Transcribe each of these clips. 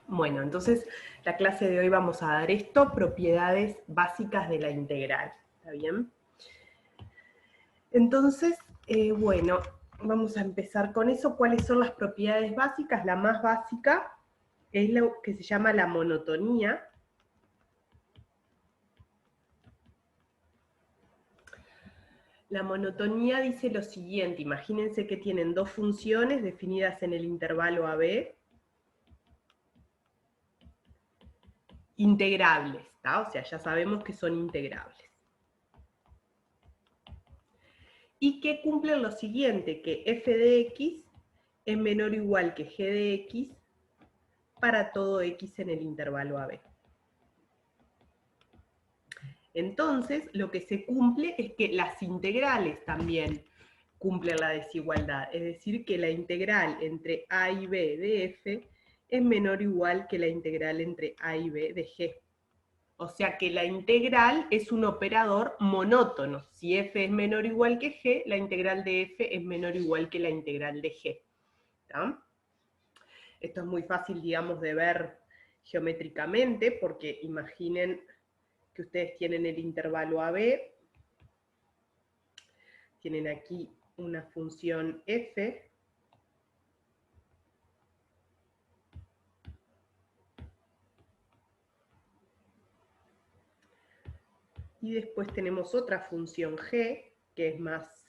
Bueno, entonces la clase de hoy vamos a dar esto, propiedades básicas de la integral, ¿está bien? Entonces, bueno, vamos a empezar con eso. ¿Cuáles son las propiedades básicas? La más básica es lo que se llama la monotonía. La monotonía dice lo siguiente, imagínense que tienen dos funciones definidas en el intervalo AB, integrables, ¿tá? O sea, ya sabemos que son integrables. Y que cumplen lo siguiente, que f de x es menor o igual que g de x para todo x en el intervalo AB. Entonces, lo que se cumple es que las integrales también cumplen la desigualdad, es decir, que la integral entre a y b de f es menor o igual que la integral entre a y b de g. O sea que la integral es un operador monótono. Si f es menor o igual que g, la integral de f es menor o igual que la integral de g. ¿Tá? Esto es muy fácil, digamos, de ver geométricamente, porque imaginen que ustedes tienen el intervalo AB, tienen aquí una función f, y después tenemos otra función g, que es más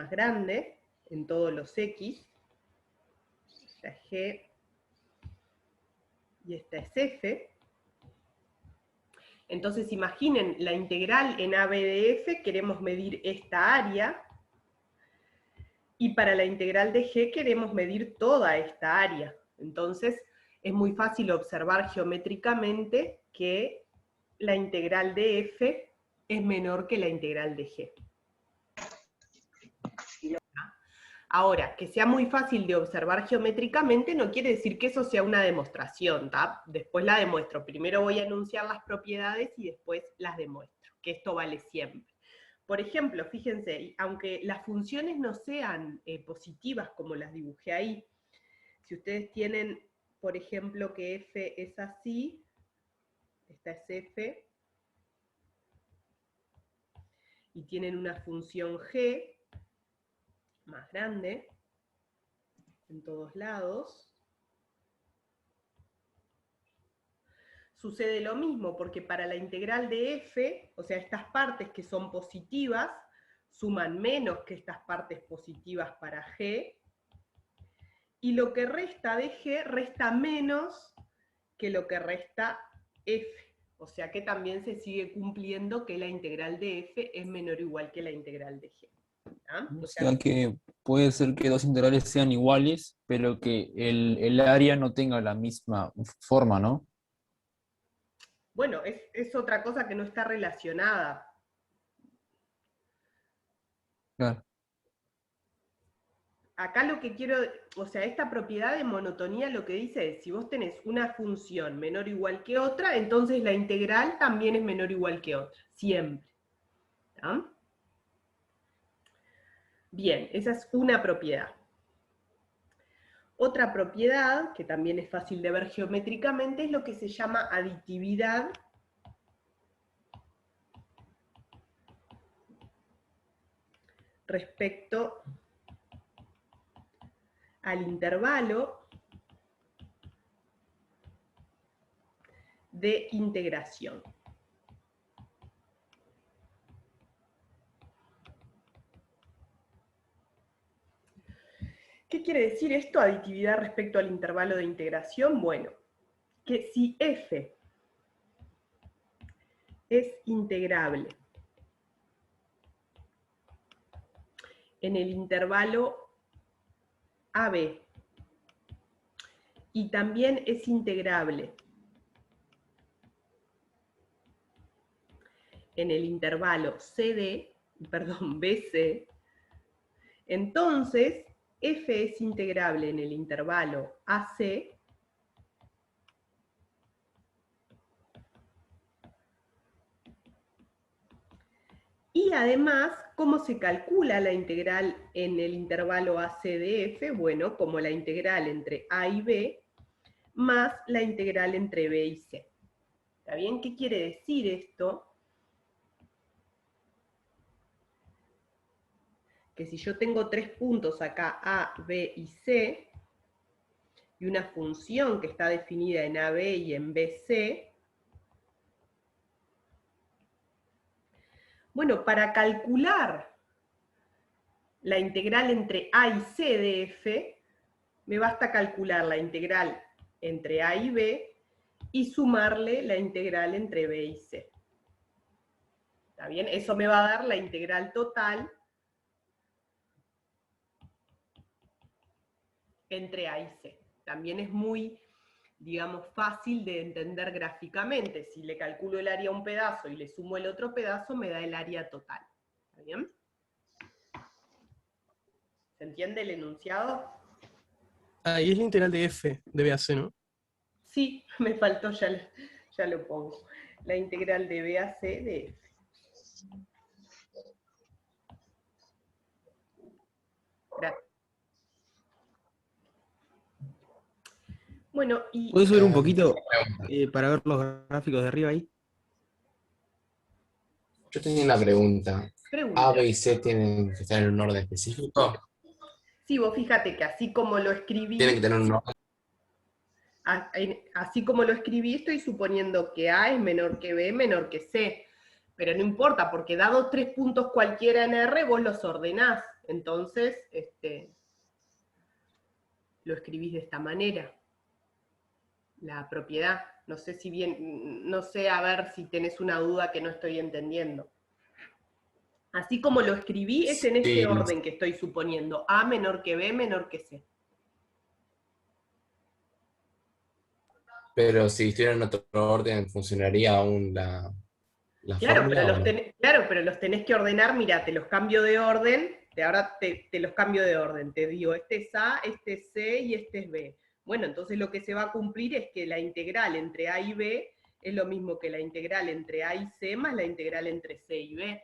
grande en todos los x, esta es g, y esta es f. Entonces imaginen la integral en AB de f, queremos medir esta área, y para la integral de g queremos medir toda esta área. Entonces es muy fácil observar geométricamente que la integral de f es menor que la integral de g. Ahora, que sea muy fácil de observar geométricamente no quiere decir que eso sea una demostración, ¿tá? Después la demuestro. Primero voy a enunciar las propiedades y después las demuestro, que esto vale siempre. Por ejemplo, fíjense, aunque las funciones no sean positivas como las dibujé ahí, si ustedes tienen, por ejemplo, que f es así, esta es f, y tienen una función g más grande en todos lados, sucede lo mismo, porque para la integral de f, o sea, estas partes que son positivas, suman menos que estas partes positivas para g, y lo que resta de g resta menos que lo que resta f. O sea que también se sigue cumpliendo que la integral de f es menor o igual que la integral de g. ¿Ah? O O sea, sea que puede ser que dos integrales sean iguales, pero que el área no tenga la misma forma, ¿no? bueno, es otra cosa que no está relacionada. Claro. Acá lo que quiero, o sea, esta propiedad de monotonía lo que dice es, si vos tenés una función menor o igual que otra, entonces la integral también es menor o igual que otra, siempre. ¿Ah? Bien, esa es una propiedad. Otra propiedad, que también es fácil de ver geométricamente, es lo que se llama aditividad respecto al intervalo de integración. ¿Qué quiere decir esto, aditividad respecto al intervalo de integración? Bueno, que si f es integrable en el intervalo AB y también es integrable en el intervalo BC, entonces f es integrable en el intervalo AC y además, ¿cómo se calcula la integral en el intervalo AC de f? Bueno, como la integral entre A y B más la integral entre b y c. ¿Está bien? ¿Qué quiere decir esto? Que si yo tengo 3 puntos acá, A, B y C, y una función que está definida en AB y en BC, bueno, para calcular la integral entre A y C de f, me basta calcular la integral entre A y B y sumarle la integral entre B y C. ¿Está bien? Eso me va a dar la integral total entre A y C. También es muy, digamos, fácil de entender gráficamente. Si le calculo el área a un pedazo y le sumo el otro pedazo, me da el área total. ¿Está bien? ¿Se entiende el enunciado? Ah, y es la integral de f de b a c, ¿no? Sí, me faltó, ya lo pongo. La integral de B a C de F. Gracias. Bueno, y ¿Puedes subir un poquito para ver los gráficos de arriba ahí? Yo tenía una pregunta. ¿A, pregunta. B y C tienen que estar en un orden específico? Sí, vos fíjate que así como lo Tienen escribí, que tener un orden. así como lo escribí, estoy suponiendo que A es menor que B, menor que C. Pero no importa, porque dados 3 puntos cualquiera en R, vos los ordenás. Entonces, lo escribís de esta manera. La propiedad. No sé si bien, no sé, a ver si tenés una duda que no estoy entendiendo. Así como lo escribí, es en este Sí, orden que estoy suponiendo. A menor que B, menor que C. pero si estuviera en otro orden, ¿funcionaría aún la Claro, fórmula o no? claro, pero los tenés que ordenar, mira, te los cambio de orden, ahora te los cambio de orden, te digo, este es A, este es C y este es B. Bueno, entonces lo que se va a cumplir es que la integral entre A y B es lo mismo que la integral entre A y C más la integral entre C y B.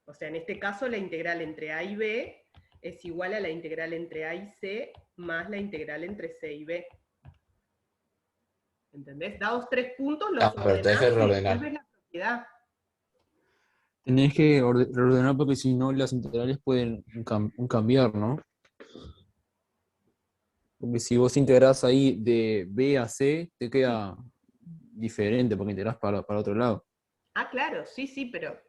O sea, en este caso la integral entre A y B es igual a la integral entre A y C más la integral entre C y B. ¿Entendés? Dados 3 puntos, los Ah, pero te deja ordenás y después reordenar. ves la propiedad. Tenés que reordenar porque si no las integrales pueden cambiar, ¿no? Porque si vos integrás ahí de B a C, te queda diferente porque integrás para otro lado. Ah, claro, sí, sí, pero,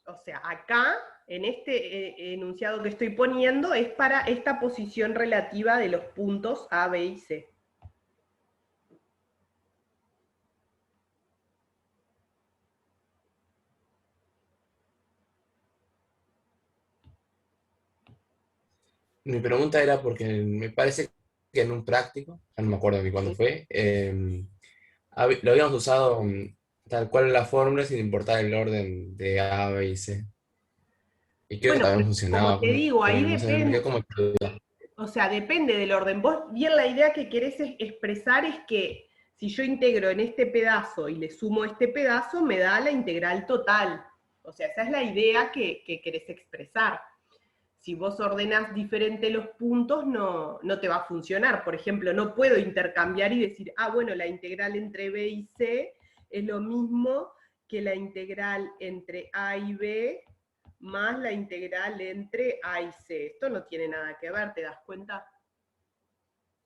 o sea, acá, en este enunciado que estoy poniendo, es para esta posición relativa de los puntos A, B y C. Mi pregunta era porque me parece que en un práctico, ya no me acuerdo ni cuándo ¿Sí? fue, lo habíamos usado tal cual la fórmula sin importar el orden de A, B y C. Y creo que Bueno, también pero como funcionaba, te digo, pero ahí no sé, me quedó depende, como excluida. o sea, depende del orden. Vos bien la idea que querés expresar es que si yo integro en este pedazo y le sumo este pedazo, me da la integral total. O sea, esa es la idea que querés expresar. Si vos ordenás diferente los puntos, no te va a funcionar. Por ejemplo, no puedo intercambiar y decir, ah, bueno, la integral entre B y C es lo mismo que la integral entre A y B más la integral entre A y C. Esto no tiene nada que ver, ¿te das cuenta?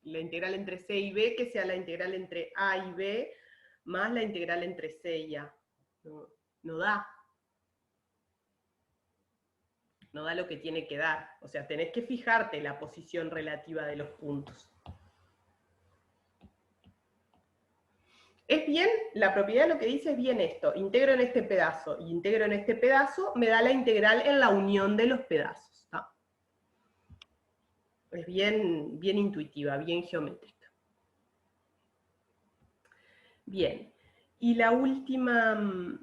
La integral entre C y B, que sea la integral entre A y B más la integral entre C y A. No da. No da lo que tiene que dar. O sea, tenés que fijarte la posición relativa de los puntos. Es bien, la propiedad lo que dice es bien esto, integro en este pedazo y integro en este pedazo, me da la integral en la unión de los pedazos. ¿Tá? Es bien, bien intuitiva, bien geométrica. Bien, y la última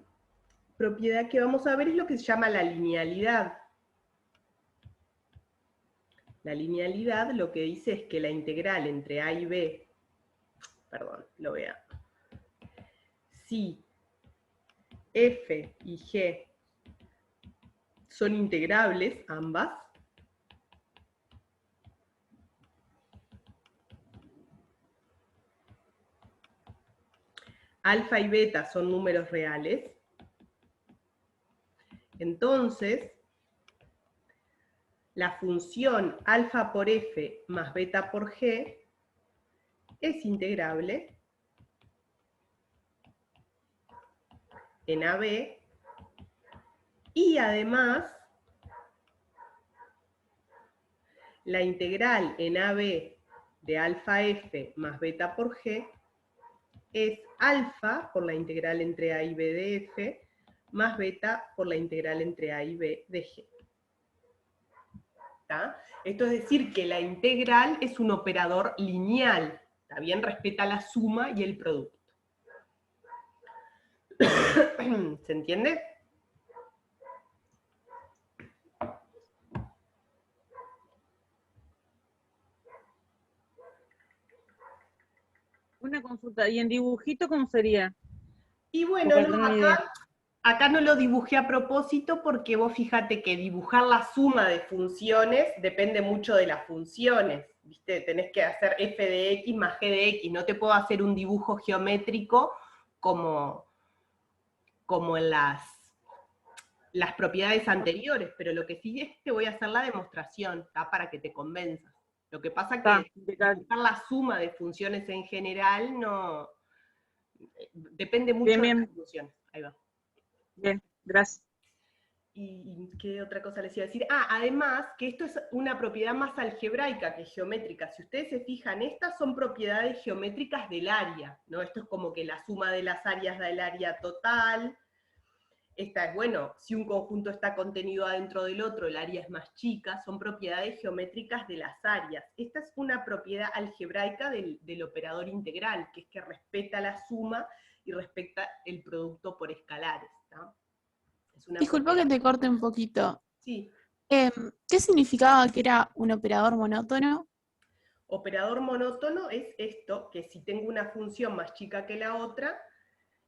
propiedad que vamos a ver es lo que se llama la linealidad. La linealidad lo que dice es que la integral entre A y B, perdón, lo vea, si F y G son integrables, ambas, alfa y beta son números reales, entonces la función alfa por f más beta por g es integrable en AB, y además la integral en AB de alfa f más beta por g es alfa por la integral entre a y b de f más beta por la integral entre a y b de g. ¿Está? Esto es decir que la integral es un operador lineal, ¿está bien? Respeta la suma y el producto. ¿Se entiende? Una consulta, ¿y en dibujito cómo sería? Y bueno, Para no, tener una idea. acá no lo dibujé a propósito porque vos fíjate que dibujar la suma de funciones depende mucho de las funciones, ¿viste? Tenés que hacer f de x más g de x, no te puedo hacer un dibujo geométrico como en las propiedades anteriores, pero lo que sí es que voy a hacer la demostración, ¿está? Para que te convenzas. Lo que pasa que dibujar la suma de funciones en general no... Depende mucho de las funciones. Ahí va. Bien, gracias. ¿Y qué otra cosa les iba a decir? Ah, además, que esto es una propiedad más algebraica que geométrica. Si ustedes se fijan, estas son propiedades geométricas del área, ¿no? Esto es como que la suma de las áreas da el área total. Esta es, bueno, si un conjunto está contenido adentro del otro, el área es más chica, son propiedades geométricas de las áreas. Esta es una propiedad algebraica del operador integral, que es que respeta la suma y respeta el producto por escalares, ¿tá? Disculpa que te corte un poquito. Sí. ¿Qué significaba que era un operador monótono? Operador monótono es esto, que si tengo una función más chica que la otra,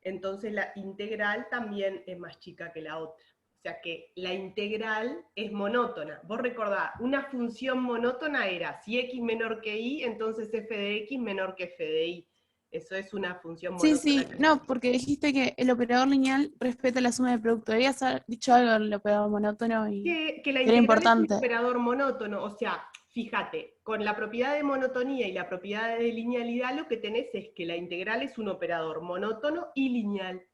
entonces la integral también es más chica que la otra. O sea que la integral es monótona. Vos recordá, una función monótona era, si x menor que y, entonces f de x menor que f de y. Eso es una función monótona. Sí, no, porque dijiste que el operador lineal respeta la suma del producto. Habías dicho algo del operador monótono y que la era integral importante. es un operador monótono, o sea, fíjate, con la propiedad de monotonía y la propiedad de linealidad lo que tenés es que la integral es un operador monótono y lineal.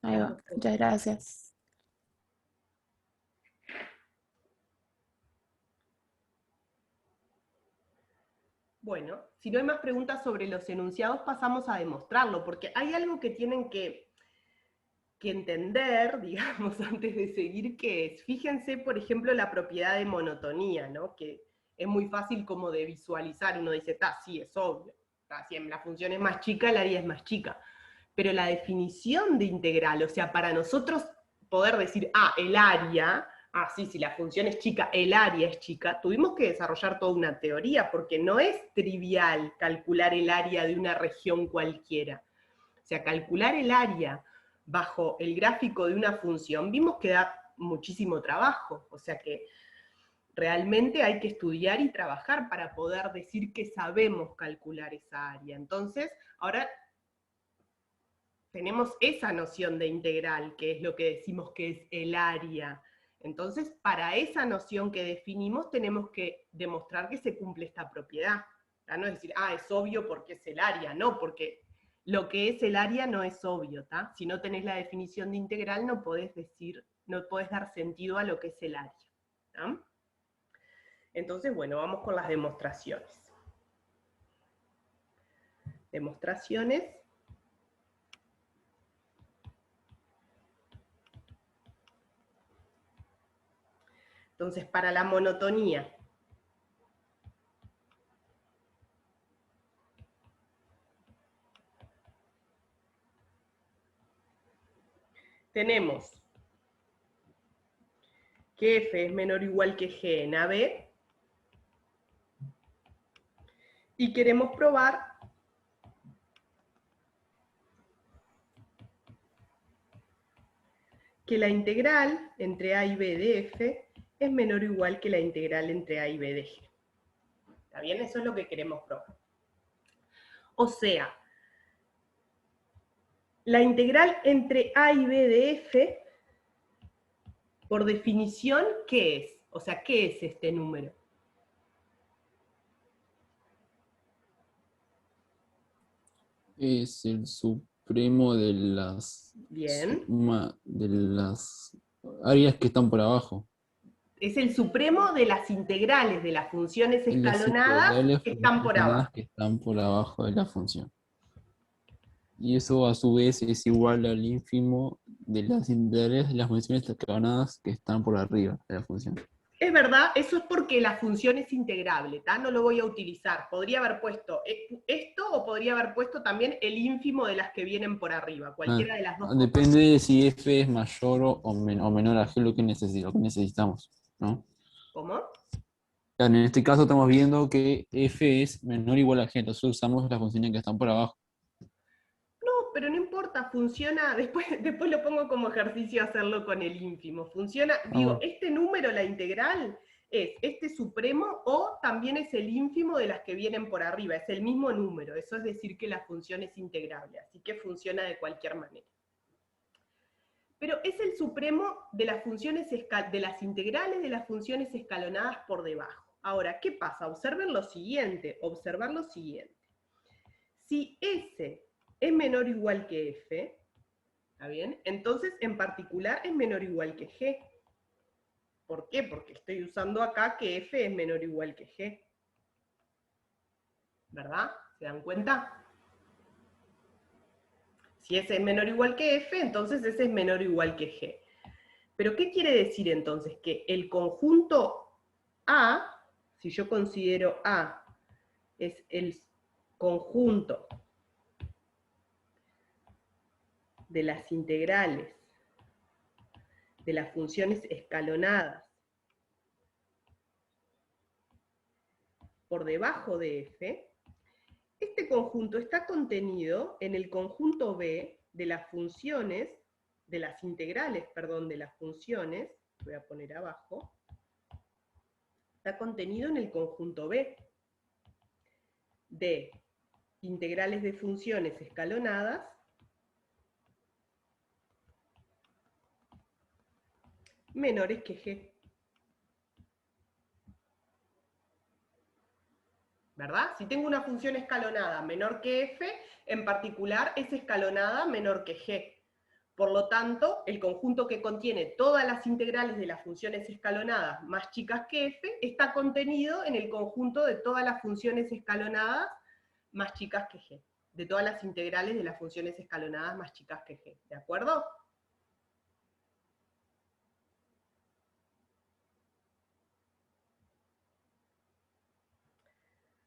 Ahí va, muchas gracias. Bueno, si no hay más preguntas sobre los enunciados, pasamos a demostrarlo, porque hay algo que tienen que entender, digamos, antes de seguir, que es, fíjense, por ejemplo, la propiedad de monotonía, ¿no? Que es muy fácil como de visualizar, uno dice, sí, es obvio, si la función es más chica, el área es más chica, pero la definición de integral, o sea, para nosotros poder decir, el área, sí, si la función es chica, el área es chica, tuvimos que desarrollar toda una teoría, porque no es trivial calcular el área de una región cualquiera. O sea, calcular el área bajo el gráfico de una función, vimos que da muchísimo trabajo, o sea que realmente hay que estudiar y trabajar para poder decir que sabemos calcular esa área. Entonces, ahora tenemos esa noción de integral, que es lo que decimos que es el área. Entonces, para esa noción que definimos, tenemos que demostrar que se cumple esta propiedad. No es decir, es obvio porque es el área, no, porque lo que es el área no es obvio, ¿tá? Si no tenés la definición de integral, no podés dar sentido a lo que es el área, ¿tá? Entonces, bueno, vamos con las demostraciones. Demostraciones. Entonces, para la monotonía, tenemos que f es menor o igual que g en AB, y queremos probar que la integral entre a y b de f es menor o igual que la integral entre a y b de g. ¿Está bien? Eso es lo que queremos probar. O sea, La integral entre A y B de f, por definición, ¿qué es? O sea, ¿qué es este número? Es el supremo de las Bien. suma de las áreas que están por abajo. Es el supremo de las integrales de las funciones Y las escalonadas integrales que están por funcionadas abajo. que están por abajo de la función. Y eso a su vez es igual al ínfimo de las integrales de las funciones escalonadas que están por arriba de la función. Es verdad, eso es porque la función es integrable, ¿tá? No lo voy a utilizar. Podría haber puesto esto o podría haber puesto también el ínfimo de las que vienen por arriba. Cualquiera de las dos cosas. Depende de si f es mayor o menor a g lo que necesitamos, ¿no? ¿Cómo? En este caso estamos viendo que f es menor o igual a g, entonces usamos las funciones que están por abajo. No, pero no importa, funciona, después lo pongo como ejercicio hacerlo con el ínfimo. Funciona, digo, Bueno. este número, la integral, es este supremo o también es el ínfimo de las que vienen por arriba, es el mismo número, eso es decir que la función es integrable, así que funciona de cualquier manera. Pero es el supremo de las funciones de las integrales de las funciones escalonadas por debajo. Ahora, ¿qué pasa? Observar lo siguiente. Si S es menor o igual que F, ¿está bien? Entonces, en particular, es menor o igual que G. ¿Por qué? Porque estoy usando acá que F es menor o igual que G. ¿Verdad? ¿Se dan cuenta? Si S es menor o igual que F, entonces S es menor o igual que G. ¿Pero qué quiere decir entonces? Que el conjunto A, si yo considero A, es el conjunto de las integrales de las funciones escalonadas por debajo de F, este conjunto está contenido en el conjunto B de las funciones, de las integrales, perdón, de las funciones, voy a poner abajo, está contenido en el conjunto B de integrales de funciones escalonadas menores que G. ¿Verdad? Si tengo una función escalonada menor que f, en particular es escalonada menor que g. Por lo tanto, el conjunto que contiene todas las integrales de las funciones escalonadas más chicas que f, está contenido en el conjunto de todas las funciones escalonadas más chicas que g. De todas las integrales de las funciones escalonadas más chicas que g. ¿De acuerdo?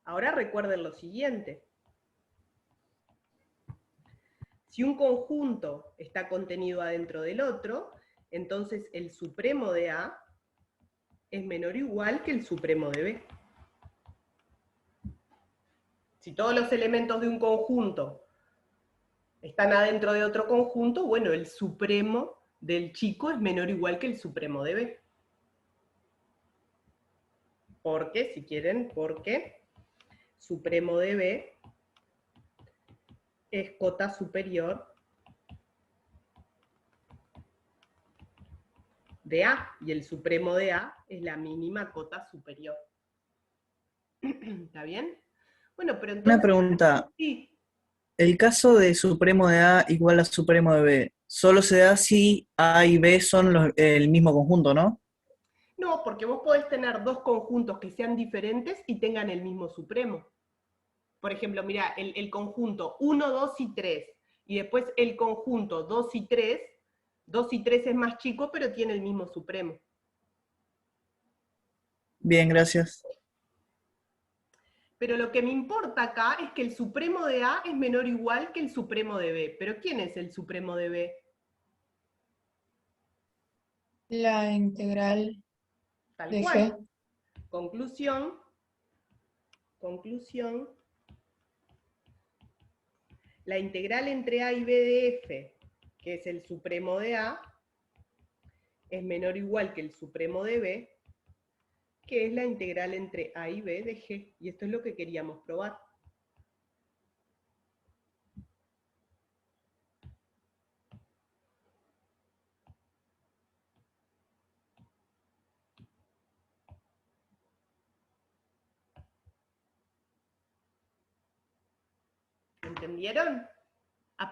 Ahora recuerden lo siguiente. Si un conjunto está contenido adentro del otro, entonces el supremo de A es menor o igual que el supremo de B. Si todos los elementos de un conjunto están adentro de otro conjunto, bueno, el supremo del chico es menor o igual que el supremo de B. Porque, si quieren, porque supremo de B es cota superior de A, y el supremo de A es la mínima cota superior. ¿Está bien? Bueno, pero entonces... Una pregunta. Sí. El caso de supremo de A igual a supremo de B, solo se da si A y B son el mismo conjunto, ¿no? No, porque vos podés tener dos conjuntos que sean diferentes y tengan el mismo supremo. Por ejemplo, mira, el conjunto 1, 2 y 3, y después el conjunto 2 y 3 es más chico, pero tiene el mismo supremo. Bien, gracias. Pero lo que me importa acá es que el supremo de A es menor o igual que el supremo de B. ¿Pero quién es el supremo de B? La integral Tal de cual. G. Conclusión. La integral entre A y B de F, que es el supremo de A, es menor o igual que el supremo de B, que es la integral entre A y B de G. Y esto es lo que queríamos probar. ¿Entendieron? A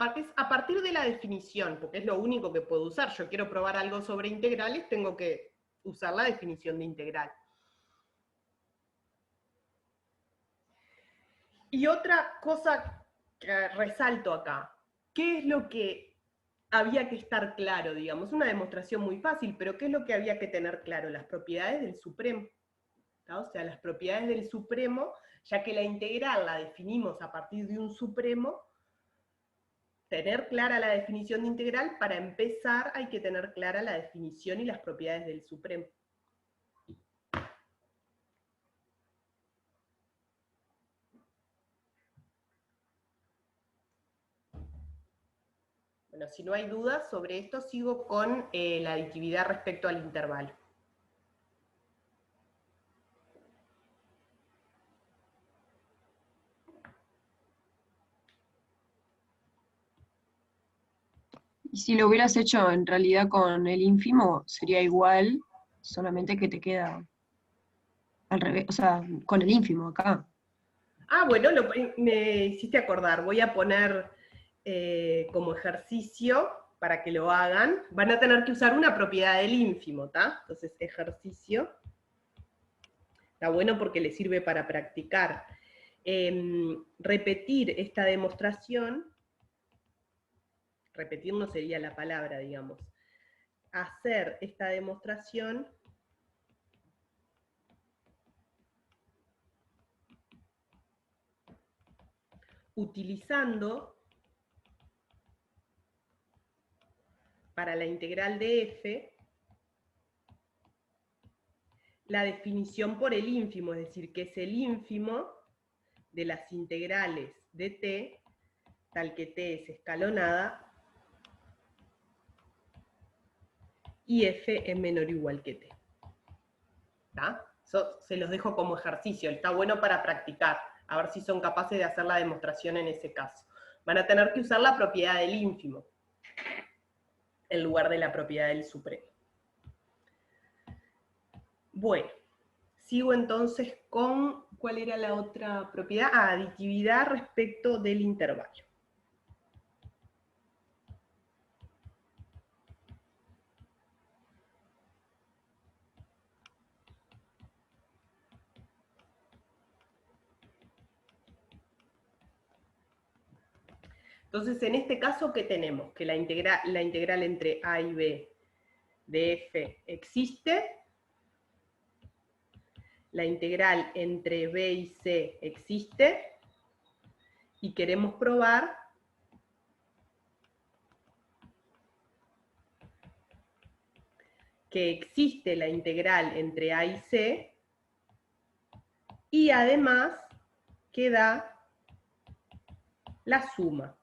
partir de la definición, porque es lo único que puedo usar. Yo quiero probar algo sobre integrales, tengo que usar la definición de integral. Y otra cosa que resalto acá, ¿qué es lo que había que estar claro, digamos? Una demostración muy fácil, pero ¿qué es lo que había que tener claro? Las propiedades del supremo. ¿tá? O sea, las propiedades del supremo, ya que la integral la definimos a partir de un supremo, tener clara la definición de integral, para empezar hay que tener clara la definición y las propiedades del supremo. Bueno, si no hay dudas sobre esto, sigo con la aditividad respecto al intervalo. Y si lo hubieras hecho en realidad con el ínfimo, sería igual, solamente que te queda al revés, o sea, con el ínfimo acá. Ah, bueno, me hiciste acordar. Voy a poner como ejercicio, para que lo hagan, van a tener que usar una propiedad del ínfimo, ¿tá? Entonces, ejercicio. Está bueno porque le sirve para practicar. Repetir esta demostración, repetir no sería la palabra, digamos. Hacer esta demostración utilizando para la integral de f la definición por el ínfimo, es decir, que es el ínfimo de las integrales de t, tal que t es escalonada, y f es menor o igual que t. ¿Tá? Eso se los dejo como ejercicio, está bueno para practicar, a ver si son capaces de hacer la demostración en ese caso. Van a tener que usar la propiedad del ínfimo en lugar de la propiedad del supremo. Bueno, sigo entonces con, ¿cuál era la otra propiedad? Ah, aditividad respecto del intervalo. Entonces, en este caso, ¿qué tenemos? Que la integral entre a y b de f existe, la integral entre b y c existe, y queremos probar que existe la integral entre a y c, y además que da la suma.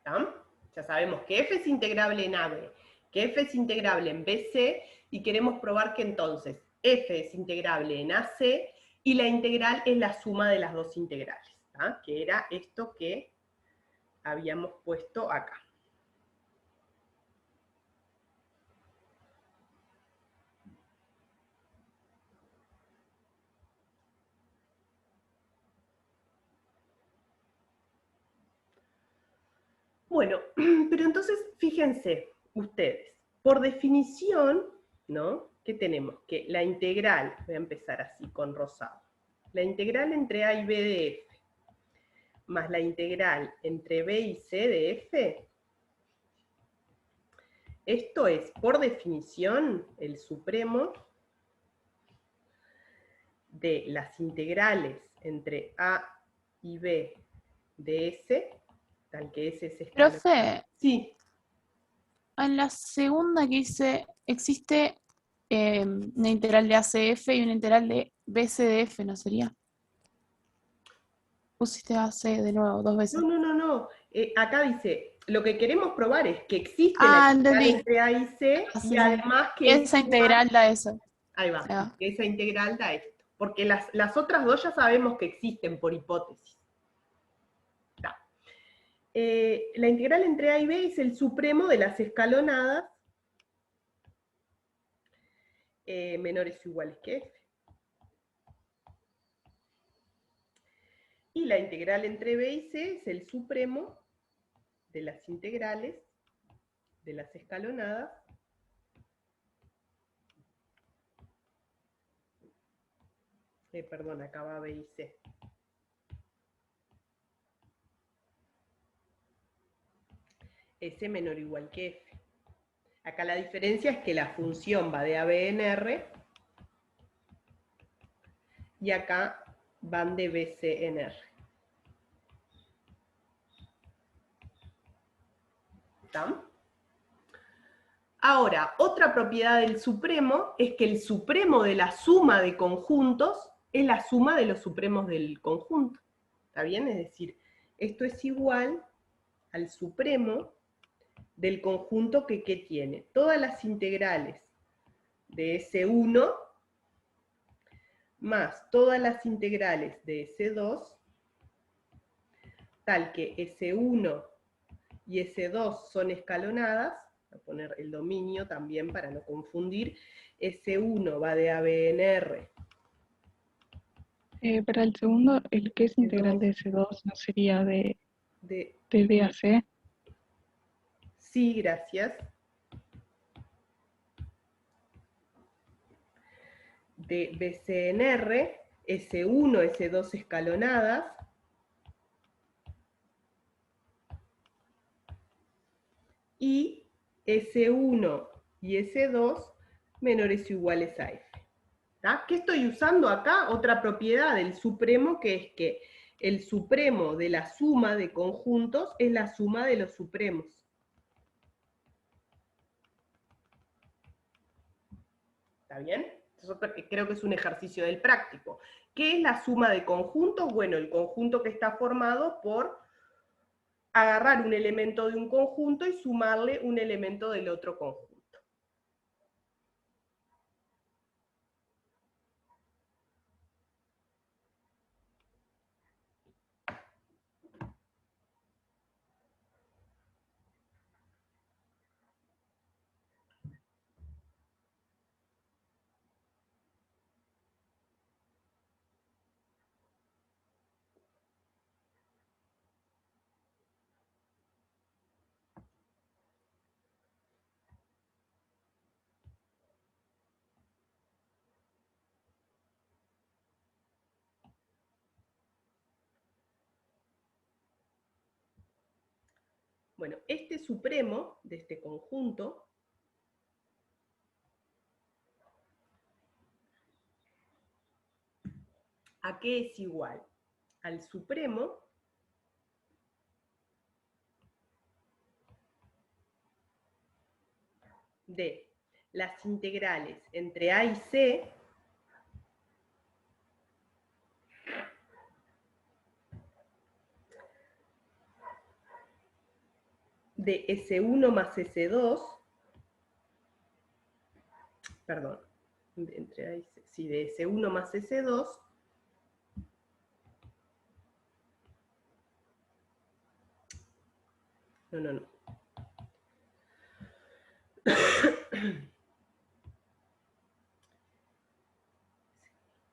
¿Tá? Ya sabemos que f es integrable en AB, que f es integrable en BC, y queremos probar que entonces f es integrable en AC, y la integral es la suma de las dos integrales, ¿tá? Que era esto que habíamos puesto acá. Bueno, pero entonces, fíjense ustedes, por definición, ¿no? ¿Qué tenemos? Que la integral, voy a empezar así, con rosado, la integral entre a y b de f, más la integral entre b y c de f, esto es, por definición, el supremo de las integrales entre a y b de s, tal que s es escalonado. Profe, Sí. en la segunda que dice, existe una integral de ACF y una integral de BCDF, ¿no sería? Pusiste AC de nuevo, dos veces. No. Acá dice, lo que queremos probar es que existe la integral entendí. entre a y c, y además que Esa integral da eso. Ahí va, que esa integral da esto. Porque las otras dos ya sabemos que existen por hipótesis. La integral entre a y b es el supremo de las escalonadas menores o iguales que f. Y la integral entre b y c es el supremo de las integrales de las escalonadas perdón, acá va b y c. S menor o igual que f. Acá la diferencia es que la función va de AB en R y acá van de BC en R. ¿Está? Ahora, otra propiedad del supremo es que el supremo de la suma de conjuntos es la suma de los supremos del conjunto. ¿Está bien? Es decir, esto es igual al supremo del conjunto que tiene todas las integrales de S1 más todas las integrales de S2, tal que S1 y S2 son escalonadas. Voy a poner el dominio también para no confundir. S1 va de AB en R. Para el segundo, el que es integral de S2 no sería de B a C. Sí, gracias. De BC en R, S1, S2 escalonadas, y S1 y S2 menores o iguales a F. ¿Está? ¿Qué estoy usando acá? Otra propiedad del supremo, que es que el supremo de la suma de conjuntos es la suma de los supremos. ¿Está bien? Creo que es un ejercicio del práctico. ¿Qué es la suma de conjuntos? Bueno, el conjunto que está formado por agarrar un elemento de un conjunto y sumarle un elemento del otro conjunto. Bueno, este supremo de este conjunto ¿a qué es igual? Al supremo de las integrales entre A y C de S1 más S2, perdón, entre A y C, sí, de S1 más S2, no.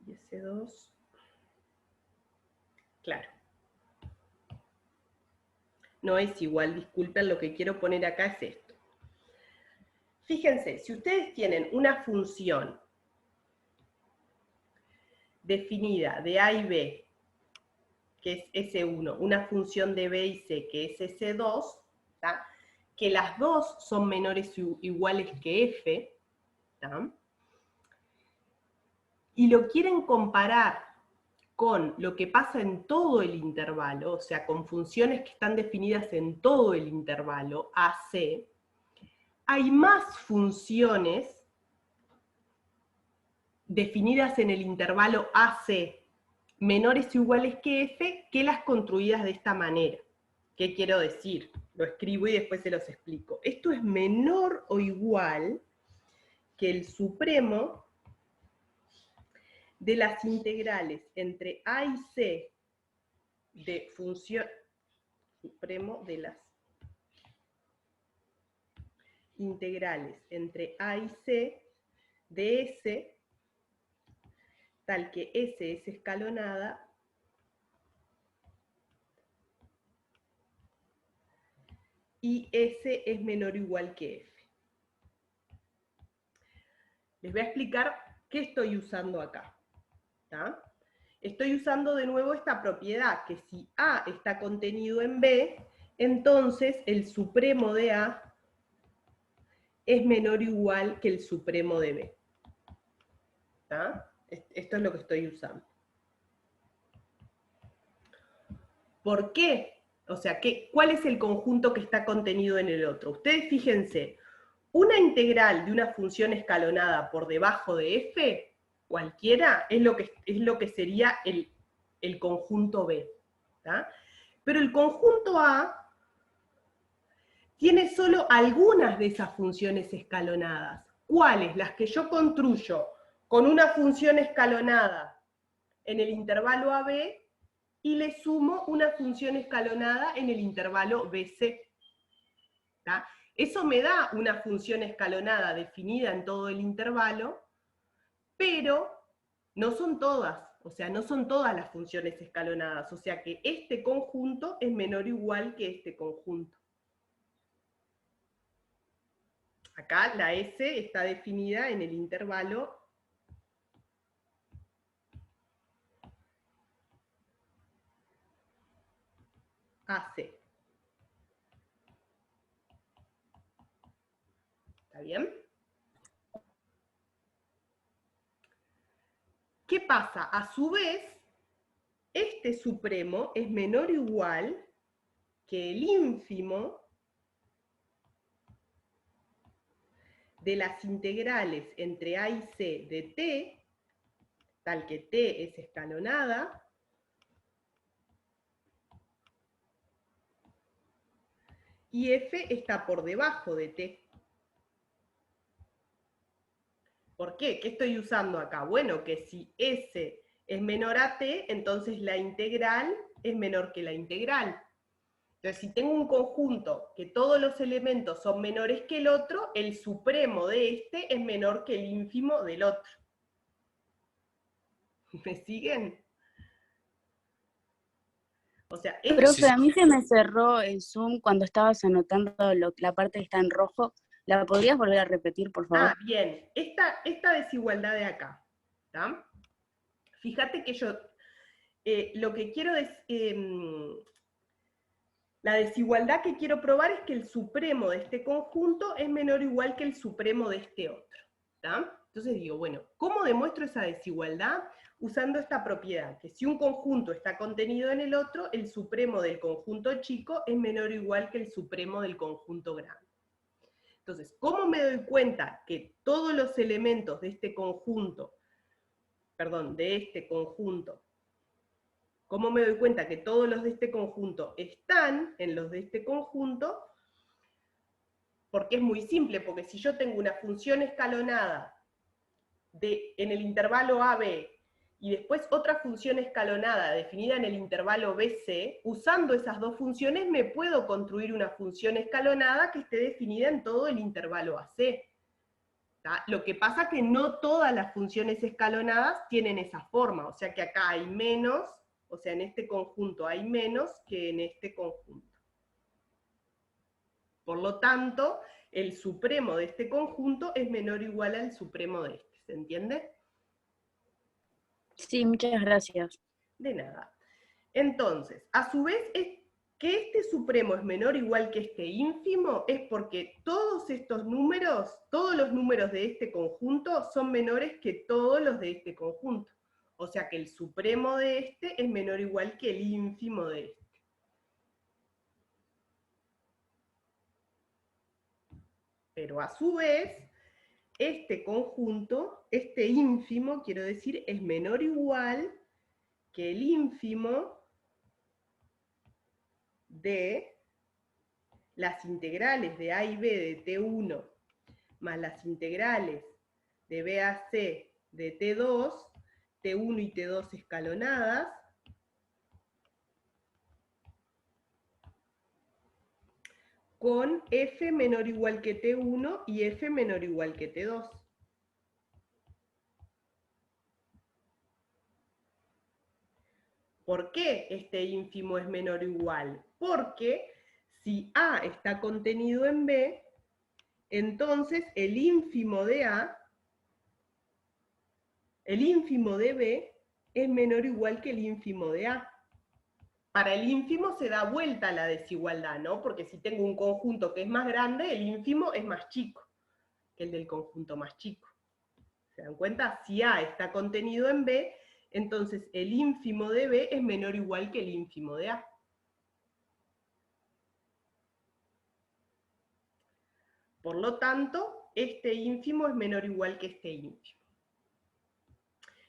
Y S2, claro. No es igual, disculpen, lo que quiero poner acá es esto. Fíjense, si ustedes tienen una función definida de A y B, que es S1, una función de B y C, que es S2, ¿tá? Que las dos son menores o iguales que F, ¿tá? Y lo quieren comparar con lo que pasa en todo el intervalo, o sea, con funciones que están definidas en todo el intervalo, AC, hay más funciones definidas en el intervalo AC menores o iguales que F que las construidas de esta manera. ¿Qué quiero decir? Lo escribo y después se los explico. Esto es menor o igual que el supremo de las integrales entre A y C de función, supremo de las integrales entre A y C de S, tal que S es escalonada y S es menor o igual que F. Les voy a explicar qué estoy usando acá. ¿Tá? Estoy usando de nuevo esta propiedad, que si A está contenido en B, entonces el supremo de A es menor o igual que el supremo de B. ¿Tá? Esto es lo que estoy usando. ¿Por qué? O sea, ¿cuál es el conjunto que está contenido en el otro? Ustedes fíjense, una integral de una función escalonada por debajo de f, cualquiera, es lo que sería el conjunto B. ¿Tá? Pero el conjunto A tiene solo algunas de esas funciones escalonadas. ¿Cuáles? Las que yo construyo con una función escalonada en el intervalo AB y le sumo una función escalonada en el intervalo BC. ¿Tá? Eso me da una función escalonada definida en todo el intervalo, pero no son todas, o sea, no son todas las funciones escalonadas, o sea que este conjunto es menor o igual que este conjunto. Acá la S está definida en el intervalo AC. ¿Está bien? ¿Qué pasa? A su vez, este supremo es menor o igual que el ínfimo de las integrales entre A y C de T, tal que T es escalonada, y F está por debajo de T. ¿Por qué? ¿Qué estoy usando acá? Bueno, que si S es menor a T, entonces la integral es menor que la integral. Entonces, si tengo un conjunto que todos los elementos son menores que el otro, el supremo de este es menor que el ínfimo del otro. ¿Me siguen? O sea, Profe, a mí se me cerró el Zoom cuando estabas anotando la parte que está en rojo. ¿La podrías volver a repetir, por favor? Ah, bien. Esta desigualdad de acá, ¿tá? Fíjate que yo lo que quiero es... la desigualdad que quiero probar es que el supremo de este conjunto es menor o igual que el supremo de este otro. ¿Tá? Entonces digo, bueno, ¿cómo demuestro esa desigualdad? Usando esta propiedad, que si un conjunto está contenido en el otro, el supremo del conjunto chico es menor o igual que el supremo del conjunto grande. Entonces, ¿cómo me doy cuenta que todos los elementos de este conjunto, ¿cómo me doy cuenta que todos los de este conjunto están en los de este conjunto? Porque es muy simple, porque si yo tengo una función escalonada en el intervalo AB, y después otra función escalonada definida en el intervalo BC, usando esas dos funciones me puedo construir una función escalonada que esté definida en todo el intervalo AC. ¿Tá? Lo que pasa es que no todas las funciones escalonadas tienen esa forma, o sea que acá hay menos, o sea en este conjunto hay menos que en este conjunto. Por lo tanto, el supremo de este conjunto es menor o igual al supremo de este, ¿se entiende? Sí, muchas gracias. De nada. Entonces, a su vez, que este supremo es menor o igual que este ínfimo, es porque todos estos números, todos los números de este conjunto son menores que todos los de este conjunto. O sea que el supremo de este es menor o igual que el ínfimo de este. Pero a su vez, este conjunto, este ínfimo, quiero decir, es menor o igual que el ínfimo de las integrales de A y B de T1 más las integrales de B a C de T2, T1 y T2 escalonadas, con F menor o igual que T1 y F menor o igual que T2. ¿Por qué este ínfimo es menor o igual? Porque si A está contenido en B, entonces el ínfimo de A, el ínfimo de B es menor o igual que el ínfimo de A. Para el ínfimo se da vuelta la desigualdad, ¿no? Porque si tengo un conjunto que es más grande, el ínfimo es más chico que el del conjunto más chico. ¿Se dan cuenta? Si A está contenido en B, entonces el ínfimo de B es menor o igual que el ínfimo de A. Por lo tanto, este ínfimo es menor o igual que este ínfimo.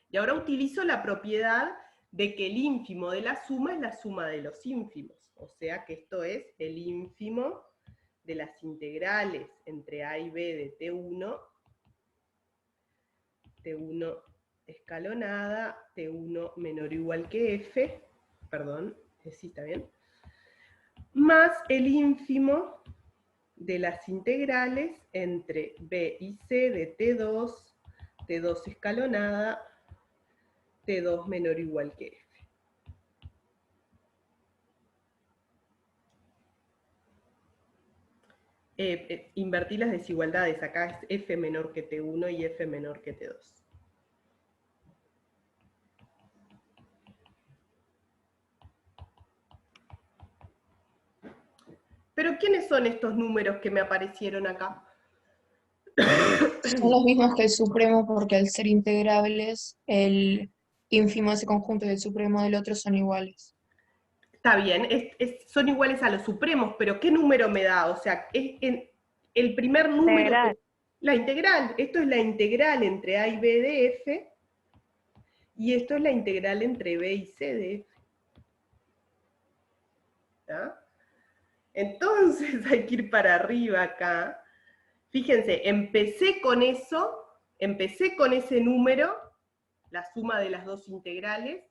Y ahora utilizo la propiedad de que el ínfimo de la suma es la suma de los ínfimos. O sea que esto es el ínfimo de las integrales entre A y B de T1, T1 escalonada, T1 menor o igual que F, perdón, sí está bien, más el ínfimo de las integrales entre B y C de T2, T2 escalonada, T2 menor o igual que F. Invertí las desigualdades, acá es F menor que T1 y F menor que T2. Pero ¿quiénes son estos números que me aparecieron acá? Son los mismos que el supremo porque al ser integrables, el ínfimo de ese conjunto y el supremo del otro son iguales. Está bien, son iguales a los supremos, pero ¿qué número me da? O sea, es el primer número... Integral. La integral. Esto es la integral entre A y B de F, y esto es la integral entre B y C de F. ¿Está? Entonces hay que ir para arriba acá. Fíjense, empecé con eso, empecé con ese número, la suma de las dos integrales.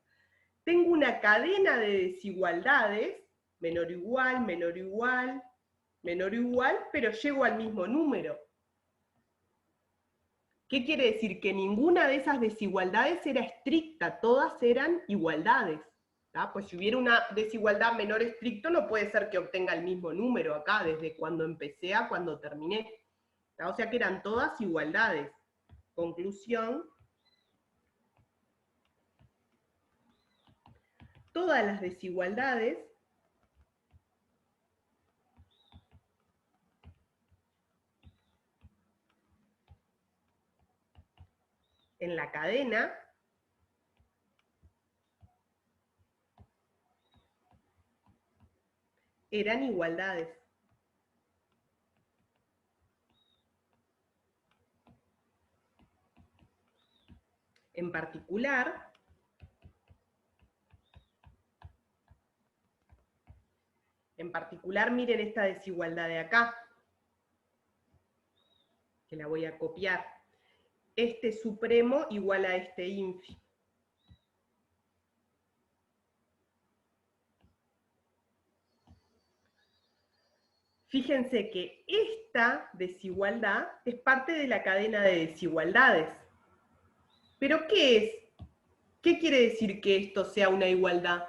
Tengo una cadena de desigualdades, menor o igual, menor o igual, menor o igual, pero llego al mismo número. ¿Qué quiere decir? Que ninguna de esas desigualdades era estricta, todas eran igualdades. ¿Tá? Pues si hubiera una desigualdad menor estricto, no puede ser que obtenga el mismo número acá, desde cuando empecé a cuando terminé. ¿Tá? O sea que eran todas igualdades. Conclusión. Todas las desigualdades en la cadena eran igualdades. En particular, miren esta desigualdad de acá, que la voy a copiar. Este supremo igual a este ínfimo. Fíjense que esta desigualdad es parte de la cadena de desigualdades. ¿Pero qué es? ¿Qué quiere decir que esto sea una igualdad?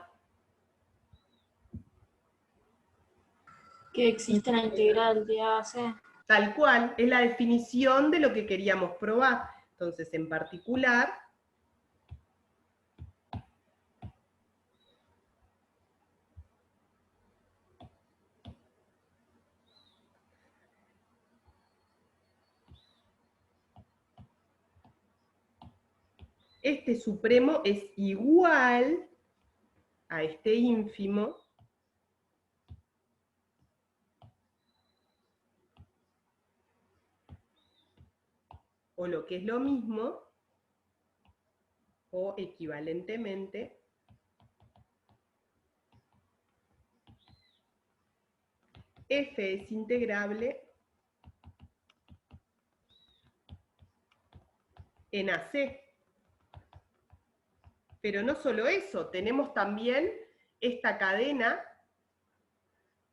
Que existe la integral de A a C. Tal cual, es la definición de lo que queríamos probar. Entonces, en particular, este supremo es igual a este ínfimo o lo que es lo mismo, o equivalentemente, F es integrable en AC. Pero no solo eso, tenemos también esta cadena,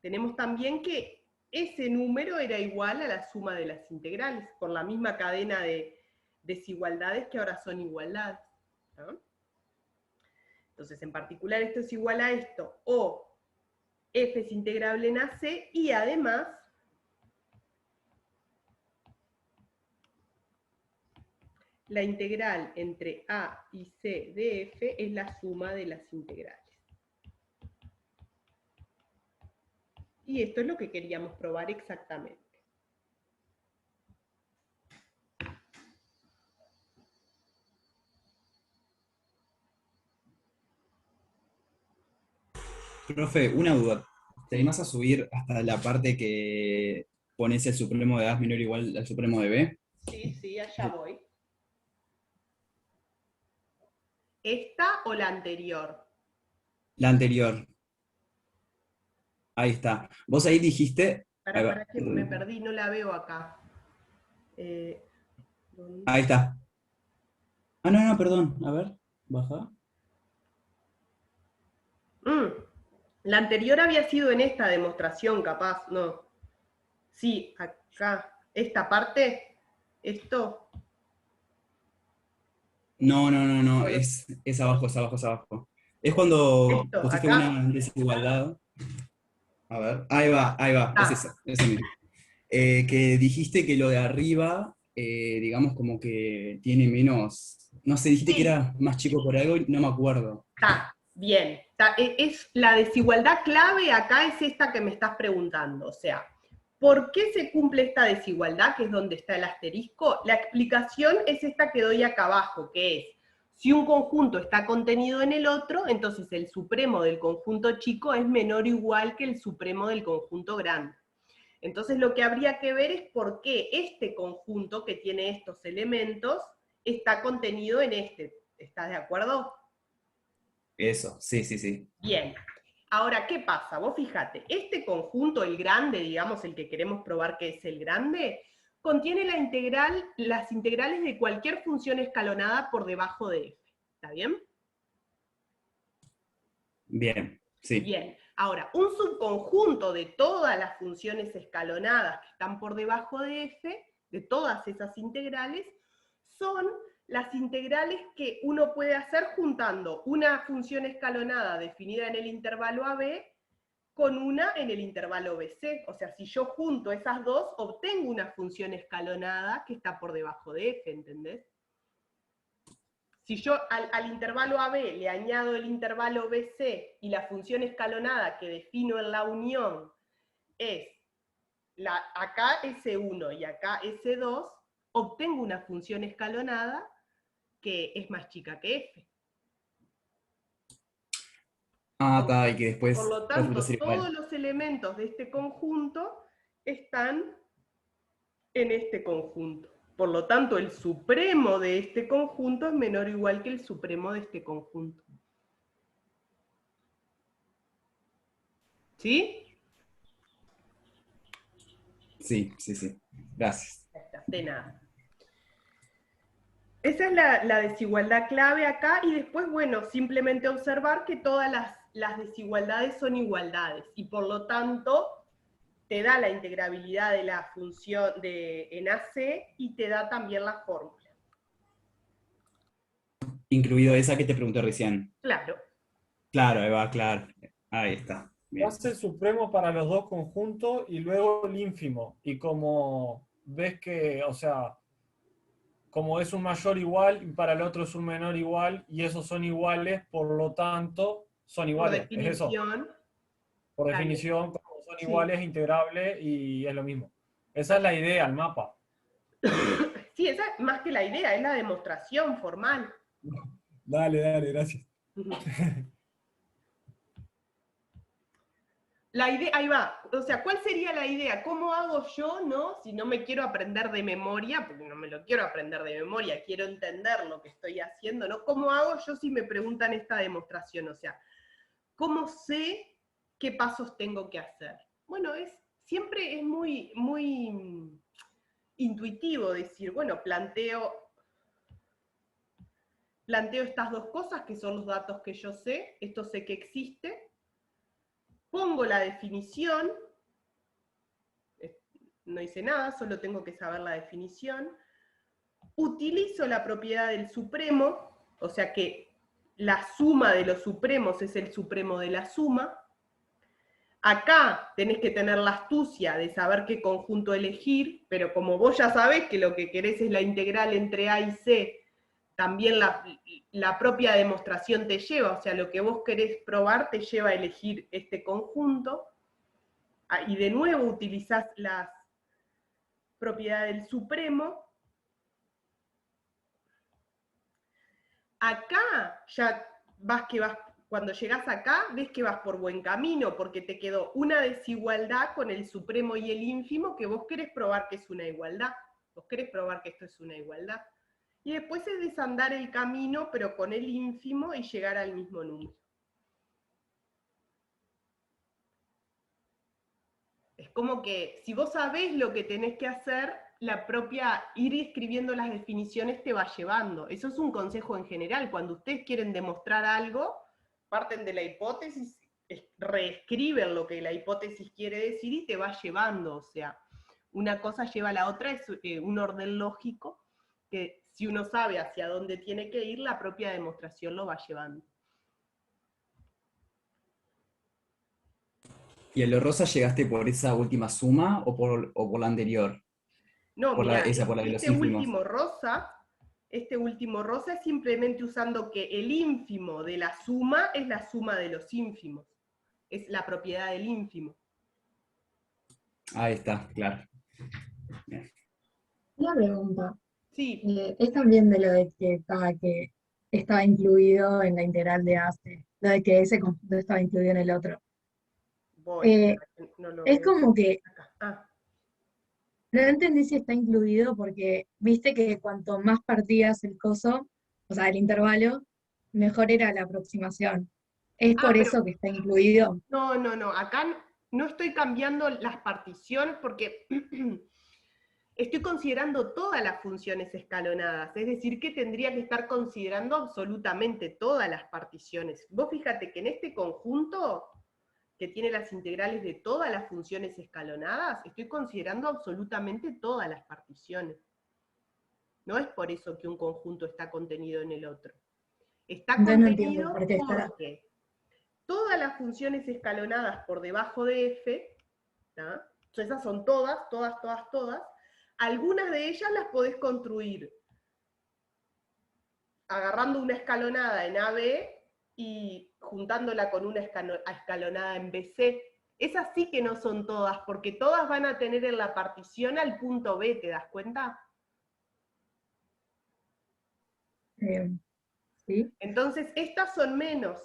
tenemos también que ese número era igual a la suma de las integrales, por la misma cadena de desigualdades que ahora son igualdades. ¿No? Entonces, en particular, esto es igual a esto, o f es integrable en AC, y además la integral entre A y C de f es la suma de las integrales. Y esto es lo que queríamos probar exactamente. Profe, una duda. ¿Te animás a subir hasta la parte que pones el supremo de A es menor o igual al supremo de B? Sí, allá voy. ¿Esta o la anterior? La anterior. Ahí está. Vos ahí dijiste... Para que me perdí, no la veo acá. Ahí está. Ah, no, perdón. A ver, baja. La anterior había sido en esta demostración, capaz, no. Sí, acá. Esta parte, esto. No. Es abajo, es abajo. Es cuando Esto, pusiste acá. una desigualdad. A ver, ahí va. Es ese mismo. Que dijiste que lo de arriba, digamos como que tiene menos... No sé, dijiste que era más chico por algo y no me acuerdo. Está, bien. Es la desigualdad clave acá es esta que me estás preguntando. O sea, ¿por qué se cumple esta desigualdad, que es donde está el asterisco? La explicación es esta que doy acá abajo, que es, si un conjunto está contenido en el otro, entonces el supremo del conjunto chico es menor o igual que el supremo del conjunto grande. Entonces lo que habría que ver es por qué este conjunto que tiene estos elementos está contenido en este. ¿Estás de acuerdo? Eso, sí. Bien. Ahora, ¿qué pasa? Vos fíjate, este conjunto, el grande, digamos, el que queremos probar que es el grande, contiene las integrales de cualquier función escalonada por debajo de f. ¿Está bien? Bien, sí. Bien. Ahora, un subconjunto de todas las funciones escalonadas que están por debajo de f, de todas esas integrales, son las integrales que uno puede hacer juntando una función escalonada definida en el intervalo AB con una en el intervalo BC. O sea, si yo junto esas dos, obtengo una función escalonada que está por debajo de f, ¿entendés? Si yo al intervalo AB le añado el intervalo BC y la función escalonada que defino en la unión es acá S1 y acá S2, obtengo una función escalonada que es más chica que f. Ah, está, y que después Por lo resulta tanto, ser igual. todos los elementos de este conjunto están en este conjunto. Por lo tanto, el supremo de este conjunto es menor o igual que el supremo de este conjunto. ¿Sí? Sí. Gracias. De nada. Esa es la desigualdad clave acá, y después, bueno, simplemente observar que todas las desigualdades son igualdades, y por lo tanto te da la integrabilidad de la función en AC, y te da también la fórmula. Incluido esa que te pregunté recién. Claro. Claro, Eva, claro. Ahí está. Bien. Hace el supremo para los dos conjuntos y luego el ínfimo. Y como ves que, o sea, como es un mayor igual y para el otro es un menor igual, y esos son iguales, por lo tanto, son iguales. Por definición. Es eso. Por definición, como son iguales, integrables, y es lo mismo. Esa es la idea, el mapa. Sí, esa es más que la idea, es la demostración formal. Dale, gracias. La idea, ahí va, o sea, ¿cuál sería la idea? ¿Cómo hago yo, no? Si no me quiero aprender de memoria, porque no me lo quiero aprender de memoria, quiero entender lo que estoy haciendo, ¿no? ¿Cómo hago yo si me preguntan esta demostración? O sea, ¿cómo sé qué pasos tengo que hacer? Bueno, siempre es muy intuitivo decir, bueno, planteo estas dos cosas que son los datos que yo sé, esto sé que existe, pongo la definición, no hice nada, solo tengo que saber la definición, utilizo la propiedad del supremo, o sea que la suma de los supremos es el supremo de la suma, Acá tenés que tener la astucia de saber qué conjunto elegir, pero como vos ya sabés que lo que querés es la integral entre A y C, también la propia demostración te lleva, o sea, lo que vos querés probar te lleva a elegir este conjunto, y de nuevo utilizás las propiedades del supremo. Acá ya cuando llegás acá, ves que vas por buen camino, porque te quedó una desigualdad con el supremo y el ínfimo que vos querés probar que es una igualdad. Vos querés probar que esto es una igualdad. Y después es desandar el camino, pero con el ínfimo y llegar al mismo número. Es como que si vos sabés lo que tenés que hacer, la propia ir escribiendo las definiciones te va llevando. Eso es un consejo en general. Cuando ustedes quieren demostrar algo, parten de la hipótesis, reescriben lo que la hipótesis quiere decir y te va llevando. O sea, una cosa lleva a la otra, es un orden lógico que si uno sabe hacia dónde tiene que ir, la propia demostración lo va llevando. ¿Y a lo rosa llegaste por esa última suma o por la anterior? No, por mira, por la de los este ínfimos. último rosa es simplemente usando que el ínfimo de la suma es la suma de los ínfimos. Es la propiedad del ínfimo. Ahí está, claro. Bien. Una pregunta. Sí. Es también de lo de que estaba incluido en la integral de AC, lo de que ese conjunto estaba incluido en el otro. Es como que no entendí si está incluido porque viste que cuanto más partías el coso, o sea, el intervalo, mejor era la aproximación. ¿Es por eso que está incluido? No, acá no estoy cambiando las particiones porque estoy considerando todas las funciones escalonadas, es decir, que tendría que estar considerando absolutamente todas las particiones. Vos fíjate que en este conjunto, que tiene las integrales de todas las funciones escalonadas, estoy considerando absolutamente todas las particiones. No es por eso que un conjunto está contenido en el otro. Está contenido porque todas las funciones escalonadas por debajo de f, ¿no? Esas son todas, algunas de ellas las podés construir agarrando una escalonada en AB y juntándola con una escalonada en BC. Esas sí que no son todas, porque todas van a tener en la partición al punto B, ¿te das cuenta? Sí. Entonces, estas son menos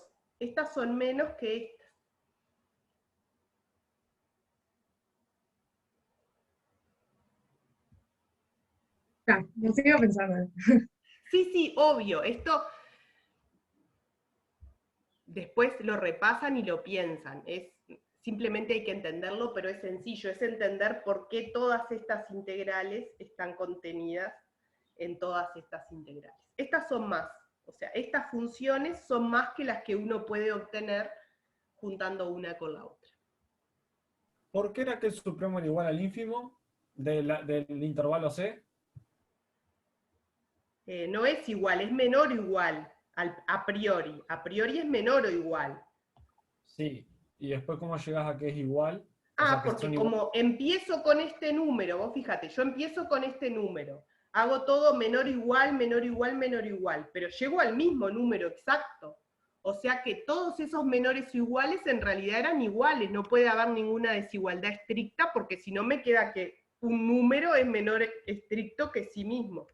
que estas. Lo sigo pensando. Sí, obvio. Esto después lo repasan y lo piensan. Simplemente hay que entenderlo, pero es sencillo. Es entender por qué todas estas integrales están contenidas en todas estas integrales. Estas son más. O sea, estas funciones son más que las que uno puede obtener juntando una con la otra. ¿Por qué era que el supremo era igual al ínfimo del intervalo C? No es igual, es menor o igual a priori. A priori es menor o igual. Sí, y después ¿cómo llegas a que es igual? Porque como empiezo con este número, vos fíjate, yo empiezo con este número, hago todo menor o igual, menor o igual, menor o igual, pero llego al mismo número exacto. O sea que todos esos menores o iguales en realidad eran iguales, no puede haber ninguna desigualdad estricta, porque si no me queda que un número es menor estricto que sí mismo.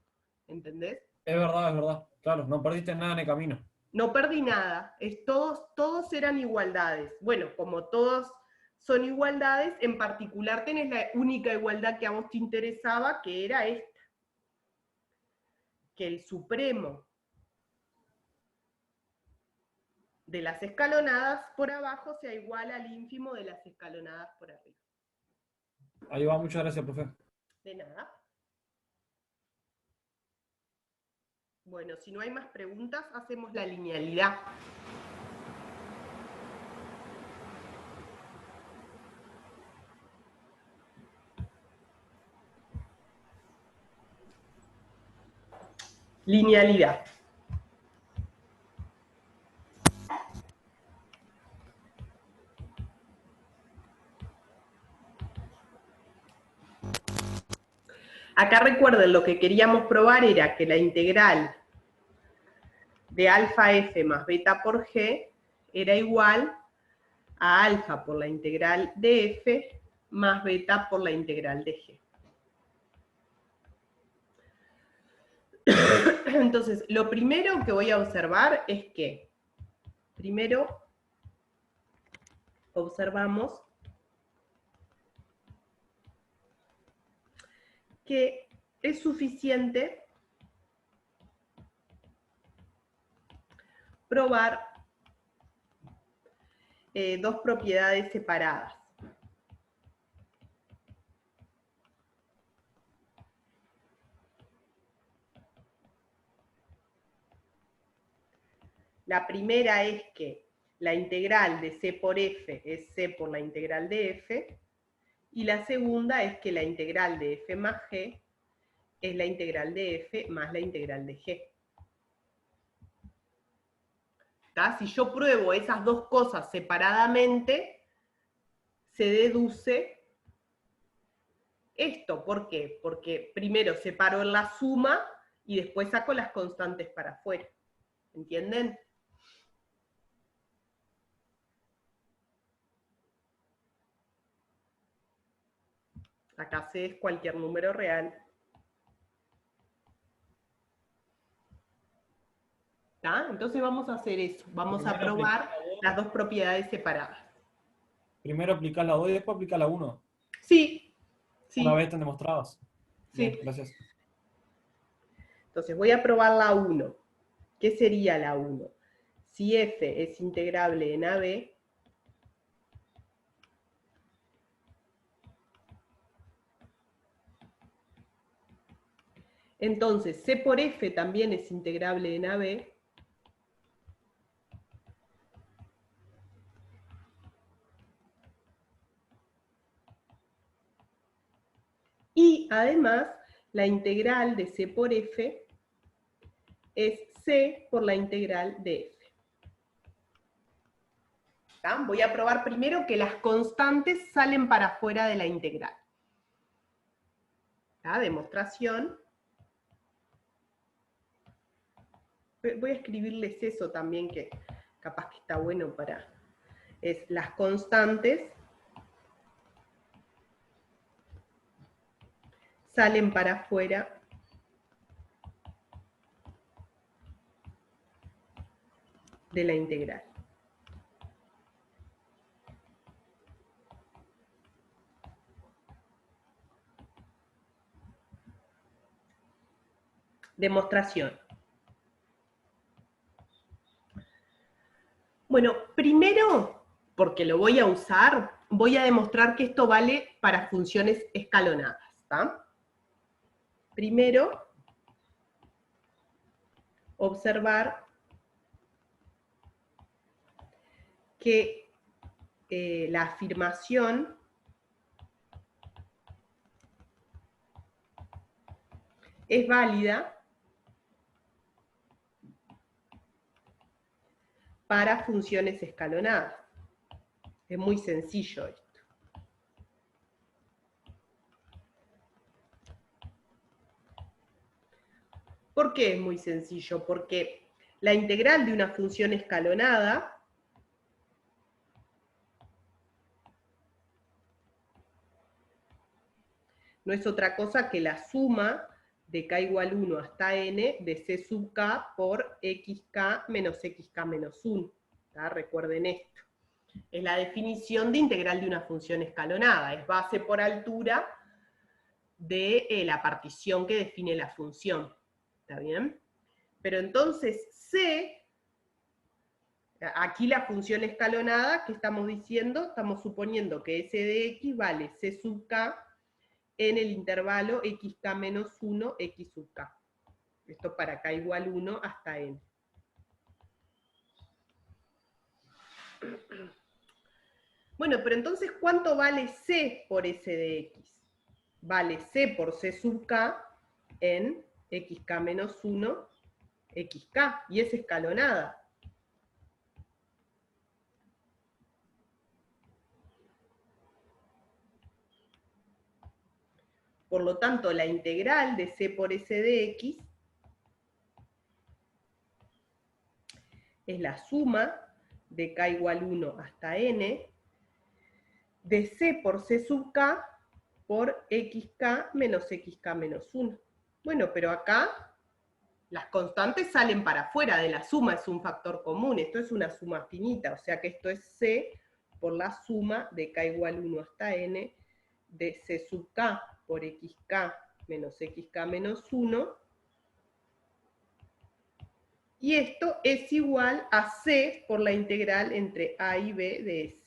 ¿Entendés? Es verdad. Claro, no perdiste nada en el camino. No perdí nada, todos eran igualdades. Bueno, como todos son igualdades, en particular tenés la única igualdad que a vos te interesaba, que era esta. Que el supremo de las escalonadas por abajo sea igual al ínfimo de las escalonadas por arriba. Ahí va, muchas gracias, profe. De nada. Bueno, si no hay más preguntas, hacemos la linealidad. Linealidad. Acá recuerden, lo que queríamos probar era que la integral de alfa f más beta por g era igual a alfa por la integral de f más beta por la integral de g. Entonces, lo primero que voy a observar es que, primero, observamos que es suficiente probar dos propiedades separadas. La primera es que la integral de c por f es c por la integral de f, y la segunda es que la integral de f más g es la integral de f más la integral de g. ¿Tá? Si yo pruebo esas dos cosas separadamente, se deduce esto. ¿Por qué? Porque primero separo en la suma y después saco las constantes para afuera. ¿Entienden? Acá C es cualquier número real. ¿Tá? Entonces vamos a hacer eso. Vamos a probar las dos propiedades separadas. Primero aplicás la 2 y después aplicás la 1. Sí. Sí. Una vez están demostradas. Sí. Bien, gracias. Entonces voy a probar la 1. ¿Qué sería la 1? Si f es integrable en AB, entonces c por f también es integrable en AB, y además la integral de c por f es c por la integral de f. ¿Tá? Voy a probar primero que las constantes salen para afuera de la integral. ¿Tá? Demostración. Voy a escribirles eso también, que capaz que está bueno para... Es las constantes salen para afuera de la integral. Demostración. Bueno, primero, porque lo voy a usar, voy a demostrar que esto vale para funciones escalonadas. ¿Tá? Primero, observar que la afirmación es válida para funciones escalonadas. Es muy sencillo esto. ¿Por qué es muy sencillo? Porque la integral de una función escalonada no es otra cosa que la suma de k igual 1 hasta n de c sub k por xk menos xk menos 1. ¿Tá? Recuerden esto. Es la definición de integral de una función escalonada. Es base por altura de la partición que define la función. ¿Está bien? Pero entonces C, aquí la función escalonada, ¿qué estamos diciendo? Estamos suponiendo que S de X vale C sub K en el intervalo xk menos 1, x sub k. Esto para k igual 1 hasta n. Bueno, pero entonces, ¿cuánto vale C por S de X? Vale C por C sub k en xk menos 1, xk, y es escalonada. Por lo tanto, la integral de C por S de X es la suma de K igual 1 hasta N de C por C sub K por XK menos XK menos 1. Bueno, pero acá las constantes salen para afuera de la suma, es un factor común, esto es una suma finita, o sea que esto es C por la suma de K igual 1 hasta N de C sub K por XK menos XK menos 1, y esto es igual a C por la integral entre A y B de S.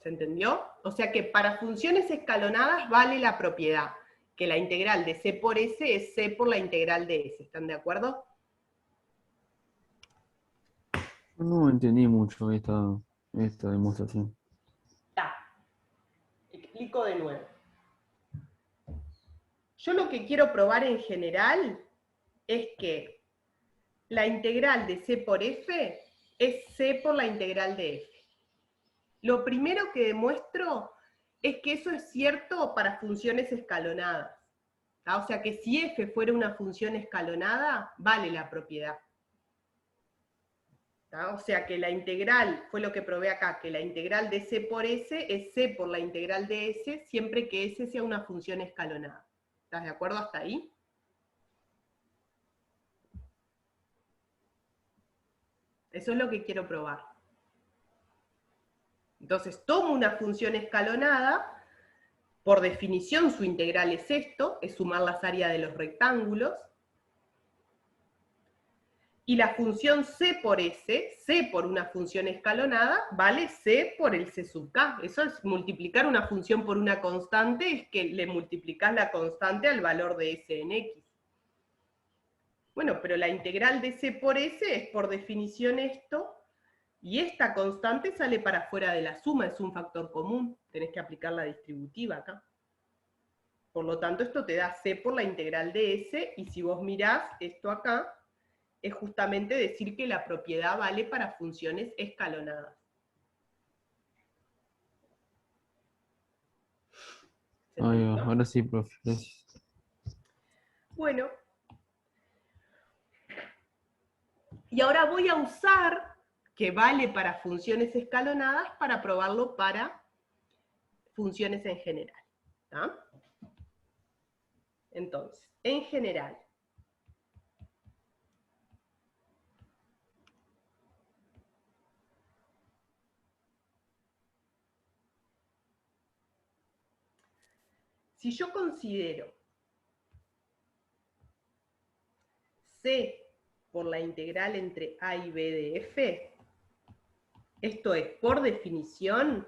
¿Se entendió? O sea que para funciones escalonadas vale la propiedad, que la integral de C por S es C por la integral de S. ¿Están de acuerdo? No entendí mucho esta demostración. Ya. Explico de nuevo. Yo lo que quiero probar en general es que la integral de C por F es C por la integral de F. Lo primero que demuestro es que eso es cierto para funciones escalonadas. ¿Tá? O sea que si f fuera una función escalonada, vale la propiedad. ¿Tá? O sea que la integral, fue lo que probé acá, que la integral de c por s es c por la integral de s, siempre que s sea una función escalonada. ¿Estás de acuerdo hasta ahí? Eso es lo que quiero probar. Entonces tomo una función escalonada, por definición su integral es esto, es sumar las áreas de los rectángulos, y la función c por s, c por una función escalonada, vale c por el c sub k. Eso es multiplicar una función por una constante, es que le multiplicás la constante al valor de s en x. Bueno, pero la integral de c por s es por definición esto, y esta constante sale para afuera de la suma, es un factor común, tenés que aplicar la distributiva acá. Por lo tanto, esto te da c por la integral de s, y si vos mirás esto acá, es justamente decir que la propiedad vale para funciones escalonadas. Ahora sí, profe, gracias. Bueno. Y ahora voy a usar que vale para funciones escalonadas para probarlo para funciones en general. ¿Tá? Entonces, en general, si yo considero C por la integral entre A y B de F, esto es, por definición,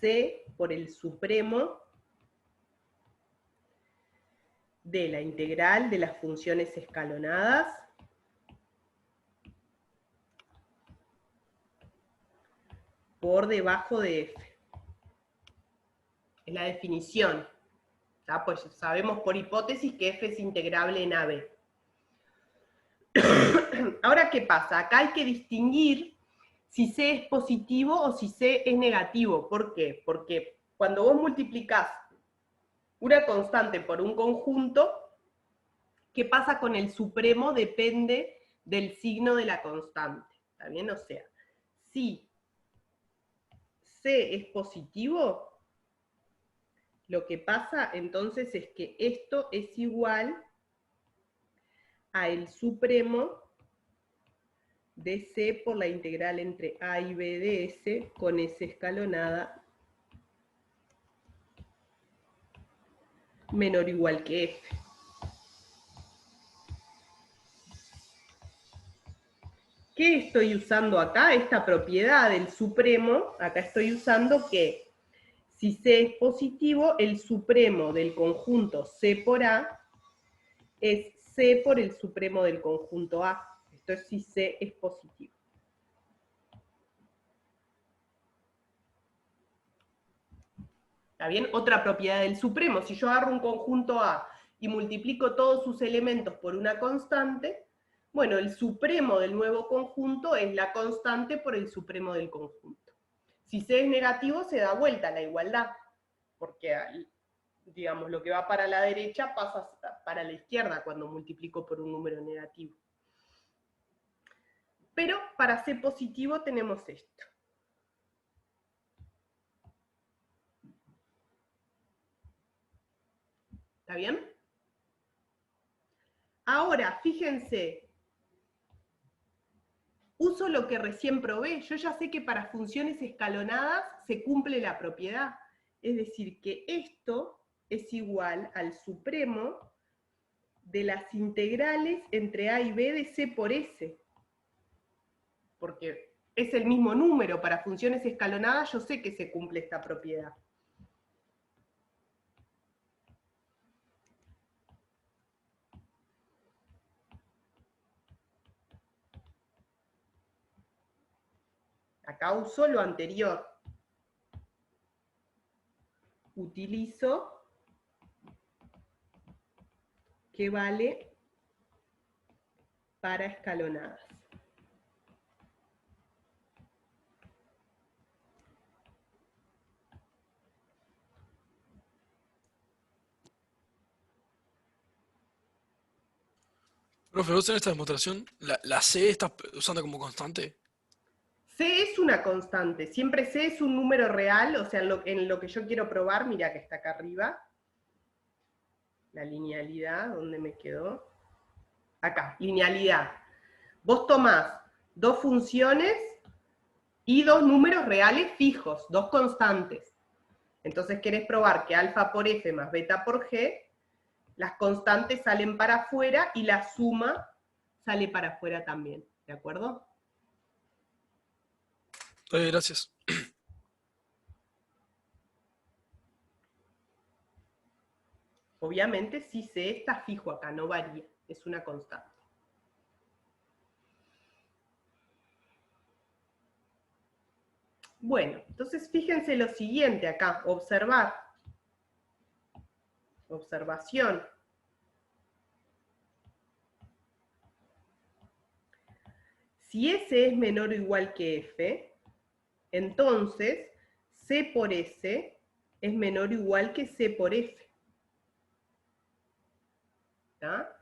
C por el supremo de la integral de las funciones escalonadas por debajo de F. Es la definición. ¿Tá? Pues sabemos por hipótesis que F es integrable en AB. Ahora, ¿qué pasa? Acá hay que distinguir si C es positivo o si C es negativo. ¿Por qué? Porque cuando vos multiplicás una constante por un conjunto, ¿qué pasa con el supremo? Depende del signo de la constante. ¿Está bien? O sea, si C es positivo, lo que pasa entonces es que esto es igual a el supremo de C por la integral entre A y B de S con S escalonada menor o igual que F. ¿Qué estoy usando acá? Esta propiedad del supremo, acá estoy usando que si C es positivo, el supremo del conjunto C por A es C por el supremo del conjunto A. Esto es si C es positivo. ¿Está bien? Otra propiedad del supremo. Si yo agarro un conjunto A y multiplico todos sus elementos por una constante, Bueno, el supremo del nuevo conjunto es la constante por el supremo del conjunto. Si C es negativo, se da vuelta la igualdad, porque digamos, lo que va para la derecha pasa para la izquierda cuando multiplico por un número negativo. Pero para C positivo tenemos esto. ¿Está bien? Ahora, fíjense, uso lo que recién probé. Yo ya sé que para funciones escalonadas se cumple la propiedad. Es decir, que esto es igual al supremo de las integrales entre A y B de C por S. Porque es el mismo número. Para funciones escalonadas yo sé que se cumple esta propiedad. Acá uso lo anterior. Utilizo que vale para escalonadas. Profe, vos en esta demostración, la C estás usando como constante. C es una constante, siempre C es un número real, o sea, en lo que yo quiero probar, mira que está acá arriba, la linealidad, ¿dónde me quedó? Acá, linealidad. Vos tomás dos funciones y dos números reales fijos, dos constantes. Entonces querés probar que alfa por F más beta por G, las constantes salen para afuera y la suma sale para afuera también, ¿de acuerdo? Gracias. Obviamente si C está fijo acá, no varía, es una constante. Bueno, entonces fíjense lo siguiente acá, observar. Observación. Si S es menor o igual que F, entonces C por S es menor o igual que C por F. ¿Está?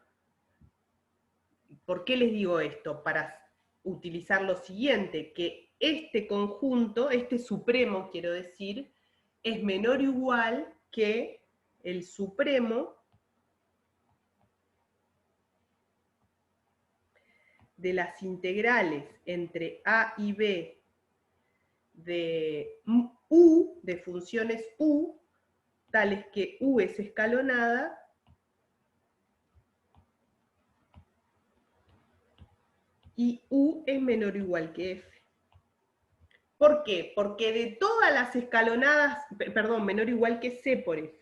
¿Por qué les digo esto? Para utilizar lo siguiente, que este conjunto, este supremo, quiero decir, es menor o igual que el supremo de las integrales entre A y B de U, de funciones U, tales que U es escalonada, y U es menor o igual que F. ¿Por qué? Porque de todas las escalonadas, perdón, menor o igual que C por F.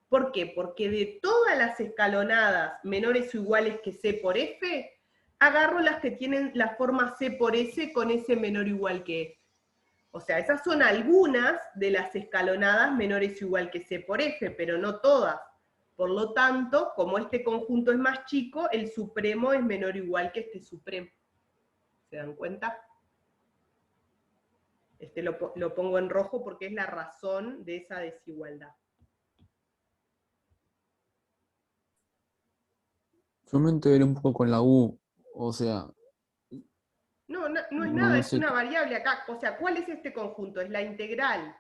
¿Por qué? Porque de todas las escalonadas menores o iguales que C por F, agarro las que tienen la forma C por S con S menor o igual que F. O sea, esas son algunas de las escalonadas menores o igual que C por F, pero no todas. Por lo tanto, como este conjunto es más chico, el supremo es menor o igual que este supremo. ¿Se dan cuenta? Este lo pongo en rojo porque es la razón de esa desigualdad. Yo me enteré un poco con la U, o sea... No es nada, es una variable acá. O sea, ¿cuál es este conjunto? Es la integral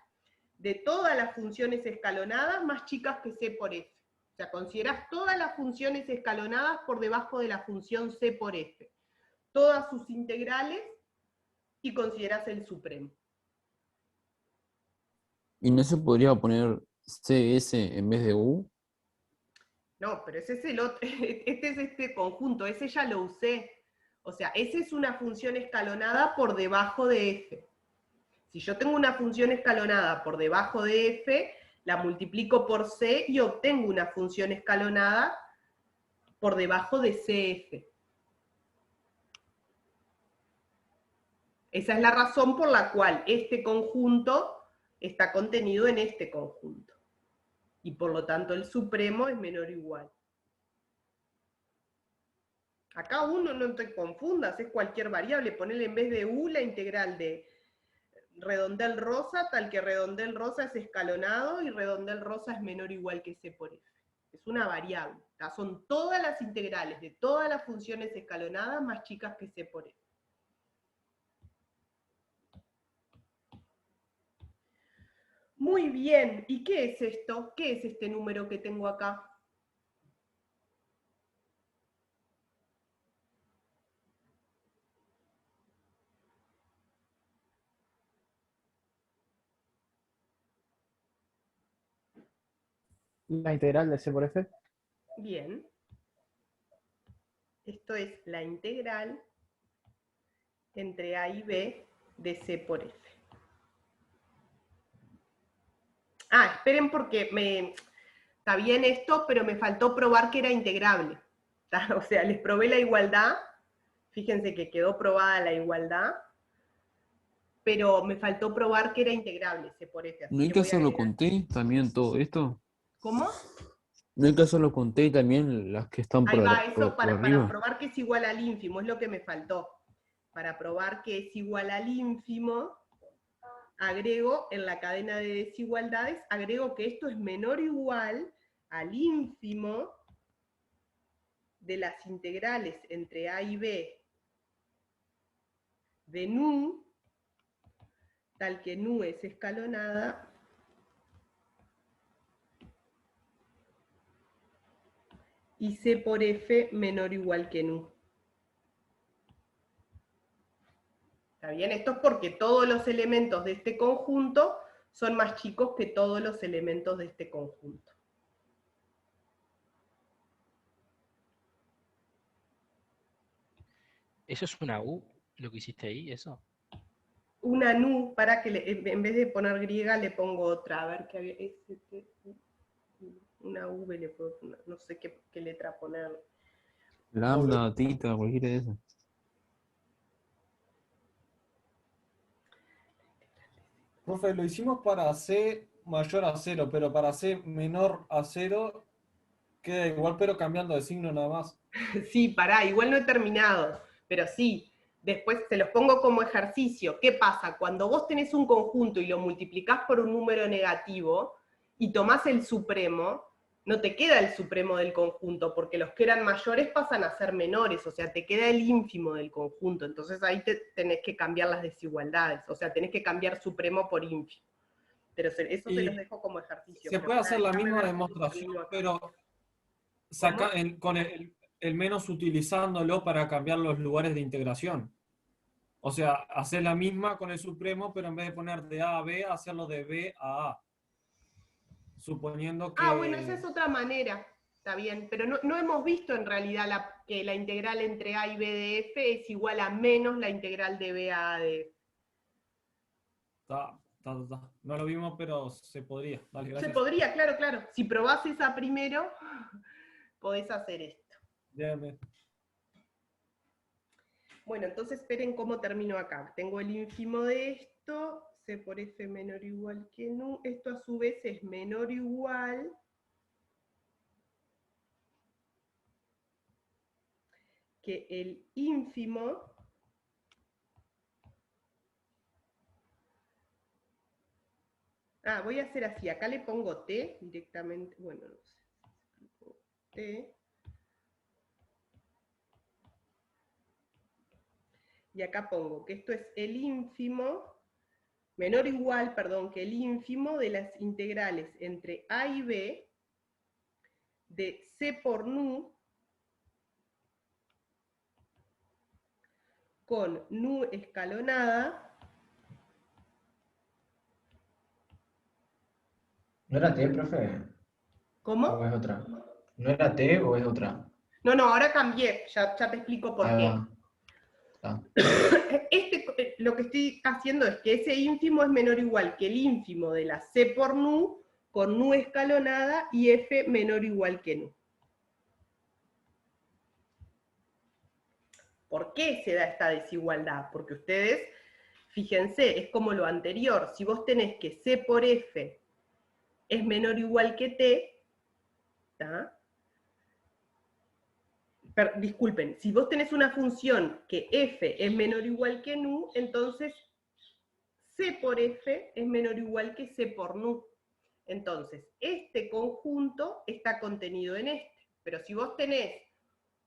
de todas las funciones escalonadas más chicas que C por F. O sea, considerás todas las funciones escalonadas por debajo de la función C por F. Todas sus integrales y considerás el supremo. ¿Y no se podría poner CS en vez de U? No, pero ese es el otro, este es este conjunto, ese ya lo usé. O sea, esa es una función escalonada por debajo de F. Si yo tengo una función escalonada por debajo de F, la multiplico por C y obtengo una función escalonada por debajo de CF. Esa es la razón por la cual este conjunto está contenido en este conjunto. Y por lo tanto el supremo es menor o igual. Acá uno no te confundas, es cualquier variable. Ponele en vez de u la integral de redondel rosa, tal que redondel rosa es escalonado y redondel rosa es menor o igual que c por f. Es una variable. Son todas las integrales de todas las funciones escalonadas más chicas que c por f. Muy bien, ¿y qué es esto? ¿Qué es este número que tengo acá? La integral de c por f. Bien. Esto es la integral entre a y b de c por f. Ah, esperen porque está bien esto, pero me faltó probar que era integrable. O sea, les probé la igualdad, fíjense que quedó probada la igualdad, pero me faltó probar que era integrable c por f. ¿No hay que hacerlo con t también todo esto? ¿Cómo? ¿No hay que hacerlo con t también las que están Ahí por, va, eso por para arriba? probar que es igual al ínfimo, es lo que me faltó. Para probar que es igual al ínfimo, agrego en la cadena de desigualdades, agrego que esto es menor o igual al ínfimo de las integrales entre a y b de nu, tal que nu es escalonada, y c por f menor o igual que nu. ¿Está bien? Esto es porque todos los elementos de este conjunto son más chicos que todos los elementos de este conjunto. ¿Eso es una U, lo que hiciste ahí, eso? Una nu, para que en vez de poner griega le pongo otra, a ver qué había, una V le puedo poner, no sé qué letra poner. Lambda, tita, cualquiera de esas. Profe, lo hicimos para C mayor a 0, pero para C menor a 0 queda igual, pero cambiando de signo nada más. Sí, pará, igual no he terminado, pero sí, después se los pongo como ejercicio. ¿Qué pasa? Cuando vos tenés un conjunto y lo multiplicás por un número negativo y tomás el supremo, no te queda el supremo del conjunto, porque los que eran mayores pasan a ser menores, o sea, te queda el ínfimo del conjunto, entonces ahí tenés que cambiar las desigualdades, o sea, tenés que cambiar supremo por ínfimo. Pero eso se los dejo como ejercicio. Se puede hacer la misma demostración, pero con el menos utilizándolo para cambiar los lugares de integración. O sea, hacer la misma con el supremo, pero en vez de poner de A a B, hacerlo de B a A. Suponiendo que... Ah, bueno, esa es otra manera, está bien, pero no hemos visto en realidad que la integral entre A y B de F es igual a menos la integral de B a A de F. No lo vimos, pero se podría. Dale, gracias. Se podría, claro, claro. Si probás esa primero, podés hacer esto. Bien, bien. Bueno, entonces esperen cómo termino acá. Tengo el ínfimo de esto, c por f menor o igual que nu. Esto a su vez es menor o igual que el ínfimo voy a hacer así. Acá le pongo t directamente. Bueno, no sé. T. Y acá pongo que esto es el ínfimo, menor o igual, perdón, que el ínfimo de las integrales entre a y b de c por nu con nu escalonada. ¿No era T, profe? ¿Cómo? ¿O es otra? ¿No era T o es otra? No, ahora cambié, ya te explico por qué. Lo que estoy haciendo es que ese ínfimo es menor o igual que el ínfimo de la c por nu con nu escalonada y f menor o igual que nu. ¿Por qué se da esta desigualdad? Porque ustedes, fíjense, es como lo anterior. Si vos tenés que c por f es menor o igual que t, ¿tá? disculpen, si vos tenés una función que f es menor o igual que nu, entonces c por f es menor o igual que c por nu. Entonces, este conjunto está contenido en este, pero si vos tenés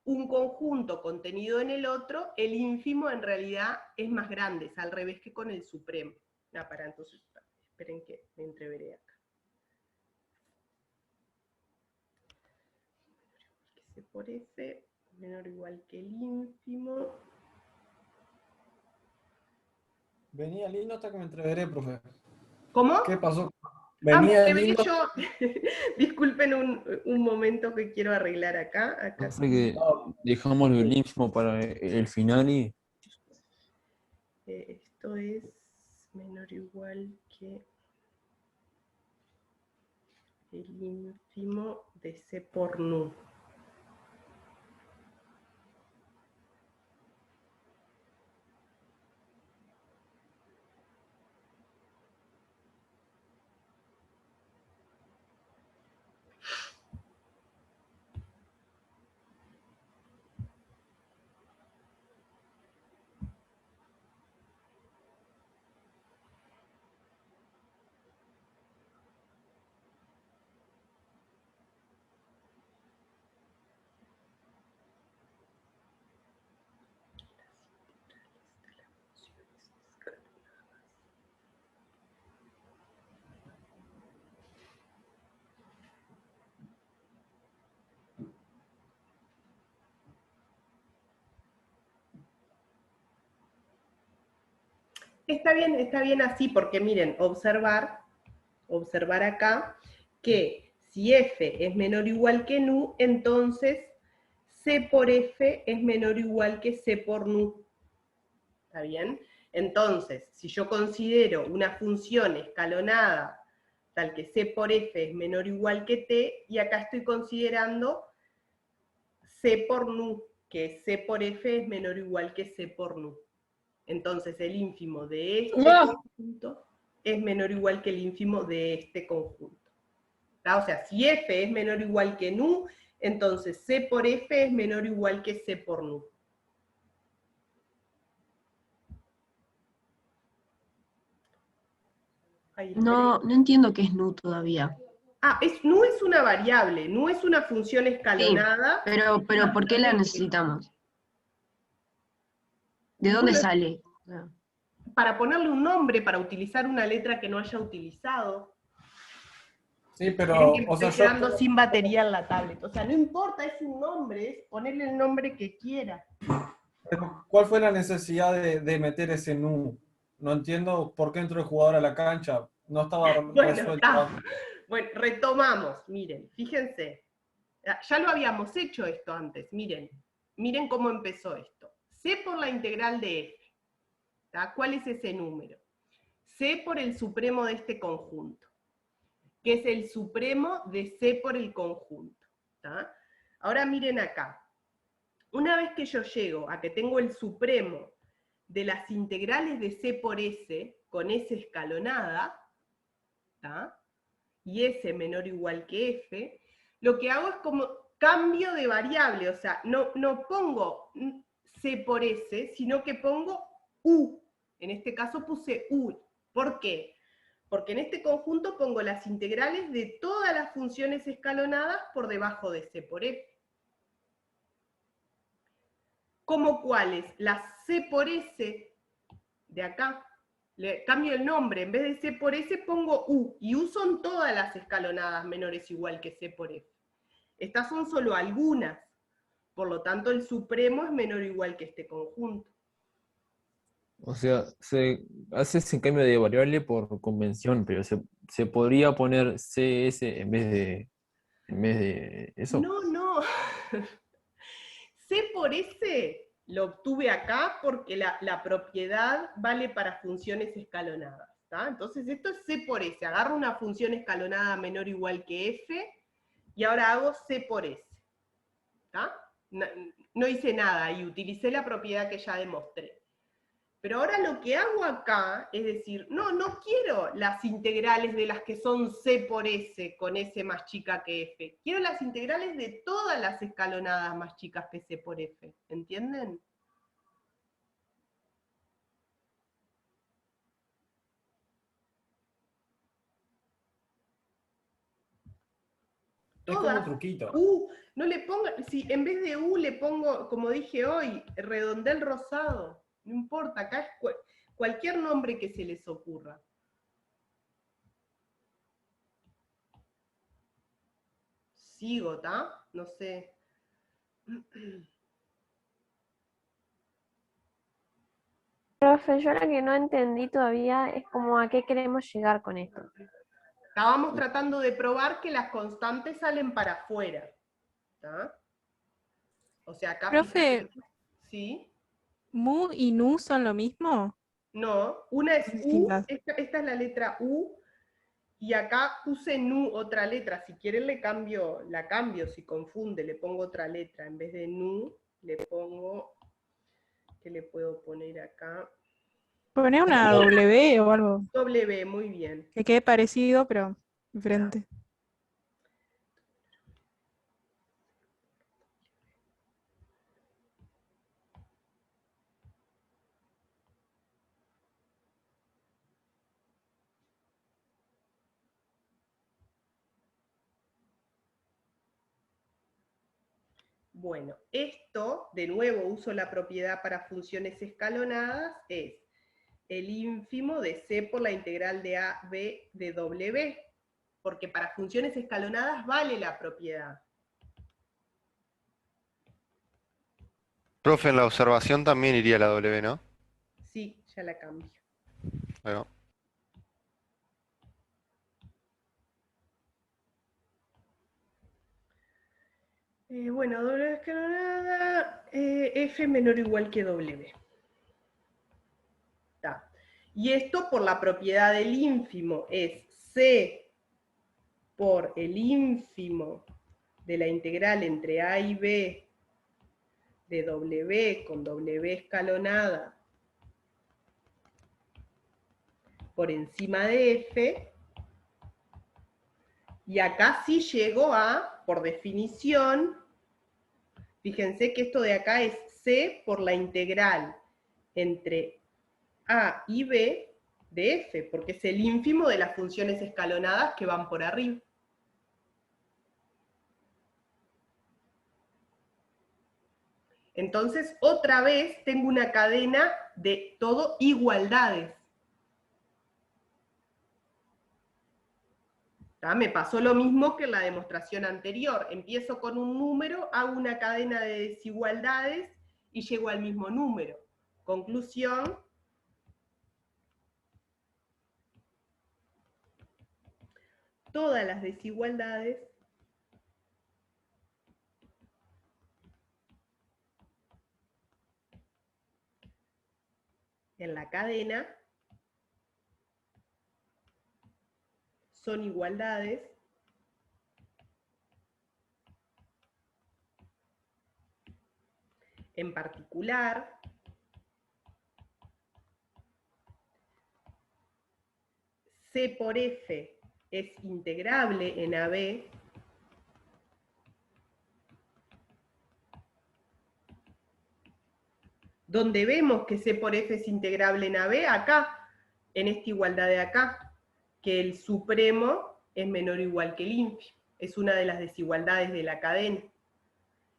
un conjunto contenido en el otro, el ínfimo en realidad es más grande, es al revés que con el supremo. Entonces, esperen que me entreveré acá. C por f menor o igual que el ínfimo. Venía lindo hasta que me entreveré, profe. ¿Cómo? ¿Qué pasó? Venía Venía lindo. yo. Disculpen un momento que quiero arreglar acá. Profe, que dejamos el ínfimo para el final y... Esto es menor o igual que el ínfimo de c por nu. Está bien así, porque miren, observar acá, que si f es menor o igual que nu, entonces c por f es menor o igual que c por nu. ¿Está bien? Entonces, si yo considero una función escalonada tal que c por f es menor o igual que t, y acá estoy considerando c por nu, que c por f es menor o igual que c por nu. Entonces el ínfimo de este conjunto es menor o igual que el ínfimo de este conjunto. ¿Tá? O sea, si f es menor o igual que nu, entonces c por f es menor o igual que c por nu. No entiendo qué es nu todavía. Nu es una variable, nu es una función escalonada. Sí, pero ¿por qué la necesitamos? ¿De dónde sale? Para ponerle un nombre, para utilizar una letra que no haya utilizado. Sí, pero, o sea, estoy quedando sin batería en la tablet. O sea, no importa, es un nombre, es ponerle el nombre que quiera. ¿Cuál fue la necesidad de meter ese nu? No entiendo por qué entró el jugador a la cancha. No estaba resuelto. Bueno, retomamos, miren, fíjense. Ya lo habíamos hecho esto antes, miren cómo empezó esto. C por la integral de f. ¿Tá? ¿Cuál es ese número? C por el supremo de este conjunto, que es el supremo de C por el conjunto. ¿Tá? Ahora miren acá. Una vez que yo llego a que tengo el supremo de las integrales de C por S, con S escalonada, ¿tá? Y S menor o igual que F, lo que hago es como cambio de variable, o sea, no pongo C por S, sino que pongo U. En este caso puse U. ¿Por qué? Porque en este conjunto pongo las integrales de todas las funciones escalonadas por debajo de C por F. ¿Cómo cuáles? Las C por S de acá. Le cambio el nombre, en vez de C por S pongo U, y U son todas las escalonadas menores igual que C por F. Estas son solo algunas, por lo tanto el supremo es menor o igual que este conjunto. O sea, se hace ese cambio de variable por convención, pero se podría poner CS en vez de eso. No. C por S lo obtuve acá porque la propiedad vale para funciones escalonadas. ¿Tá? Entonces esto es C por S. Agarro una función escalonada menor o igual que F, y ahora hago C por S. ¿Tá? No hice nada y utilicé la propiedad que ya demostré. Pero ahora lo que hago acá es decir, no quiero las integrales de las que son C por S, con S más chica que F. Quiero las integrales de todas las escalonadas más chicas que C por F. ¿Entienden? Es como un truquito. No le ponga, si en vez de U le pongo, como dije hoy, redondel rosado. No importa, acá es cualquier nombre que se les ocurra. Sigo, ¿tá? No sé. Profe, yo lo que no entendí todavía es como a qué queremos llegar con esto. Estábamos tratando de probar que las constantes salen para afuera. ¿Tá? O sea, acá... Profe, ¿sí? ¿mu y nu son lo mismo? No, una es U, esta es la letra U, y acá puse nu otra letra. Si quieren la cambio, si confunde, le pongo otra letra. En vez de nu, le pongo... ¿Qué le puedo poner acá? Poné una W o algo. W, muy bien. Que quede parecido, pero diferente. Bueno, esto, de nuevo uso la propiedad para funciones escalonadas, es el ínfimo de C por la integral de A, B de W, porque para funciones escalonadas vale la propiedad. Profe, en la observación también iría la W, ¿no? Sí, ya la cambio. Ahí va. Bueno, W escalonada, F menor o igual que W. Está. Y esto por la propiedad del ínfimo, es C por el ínfimo de la integral entre A y B de W con W escalonada por encima de F, y acá sí llego a, por definición, fíjense que esto de acá es C por la integral entre A y B de F, porque es el ínfimo de las funciones escalonadas que van por arriba. Entonces, otra vez tengo una cadena de todo igualdades. ¿Tá? Me pasó lo mismo que en la demostración anterior. Empiezo con un número, hago una cadena de desigualdades y llego al mismo número. Conclusión. Todas las desigualdades en la cadena son igualdades en particular C por F es integrable en AB donde vemos que C por F es integrable en AB, acá, en esta igualdad de acá, que el supremo es menor o igual que el ínfimo. Es una de las desigualdades de la cadena.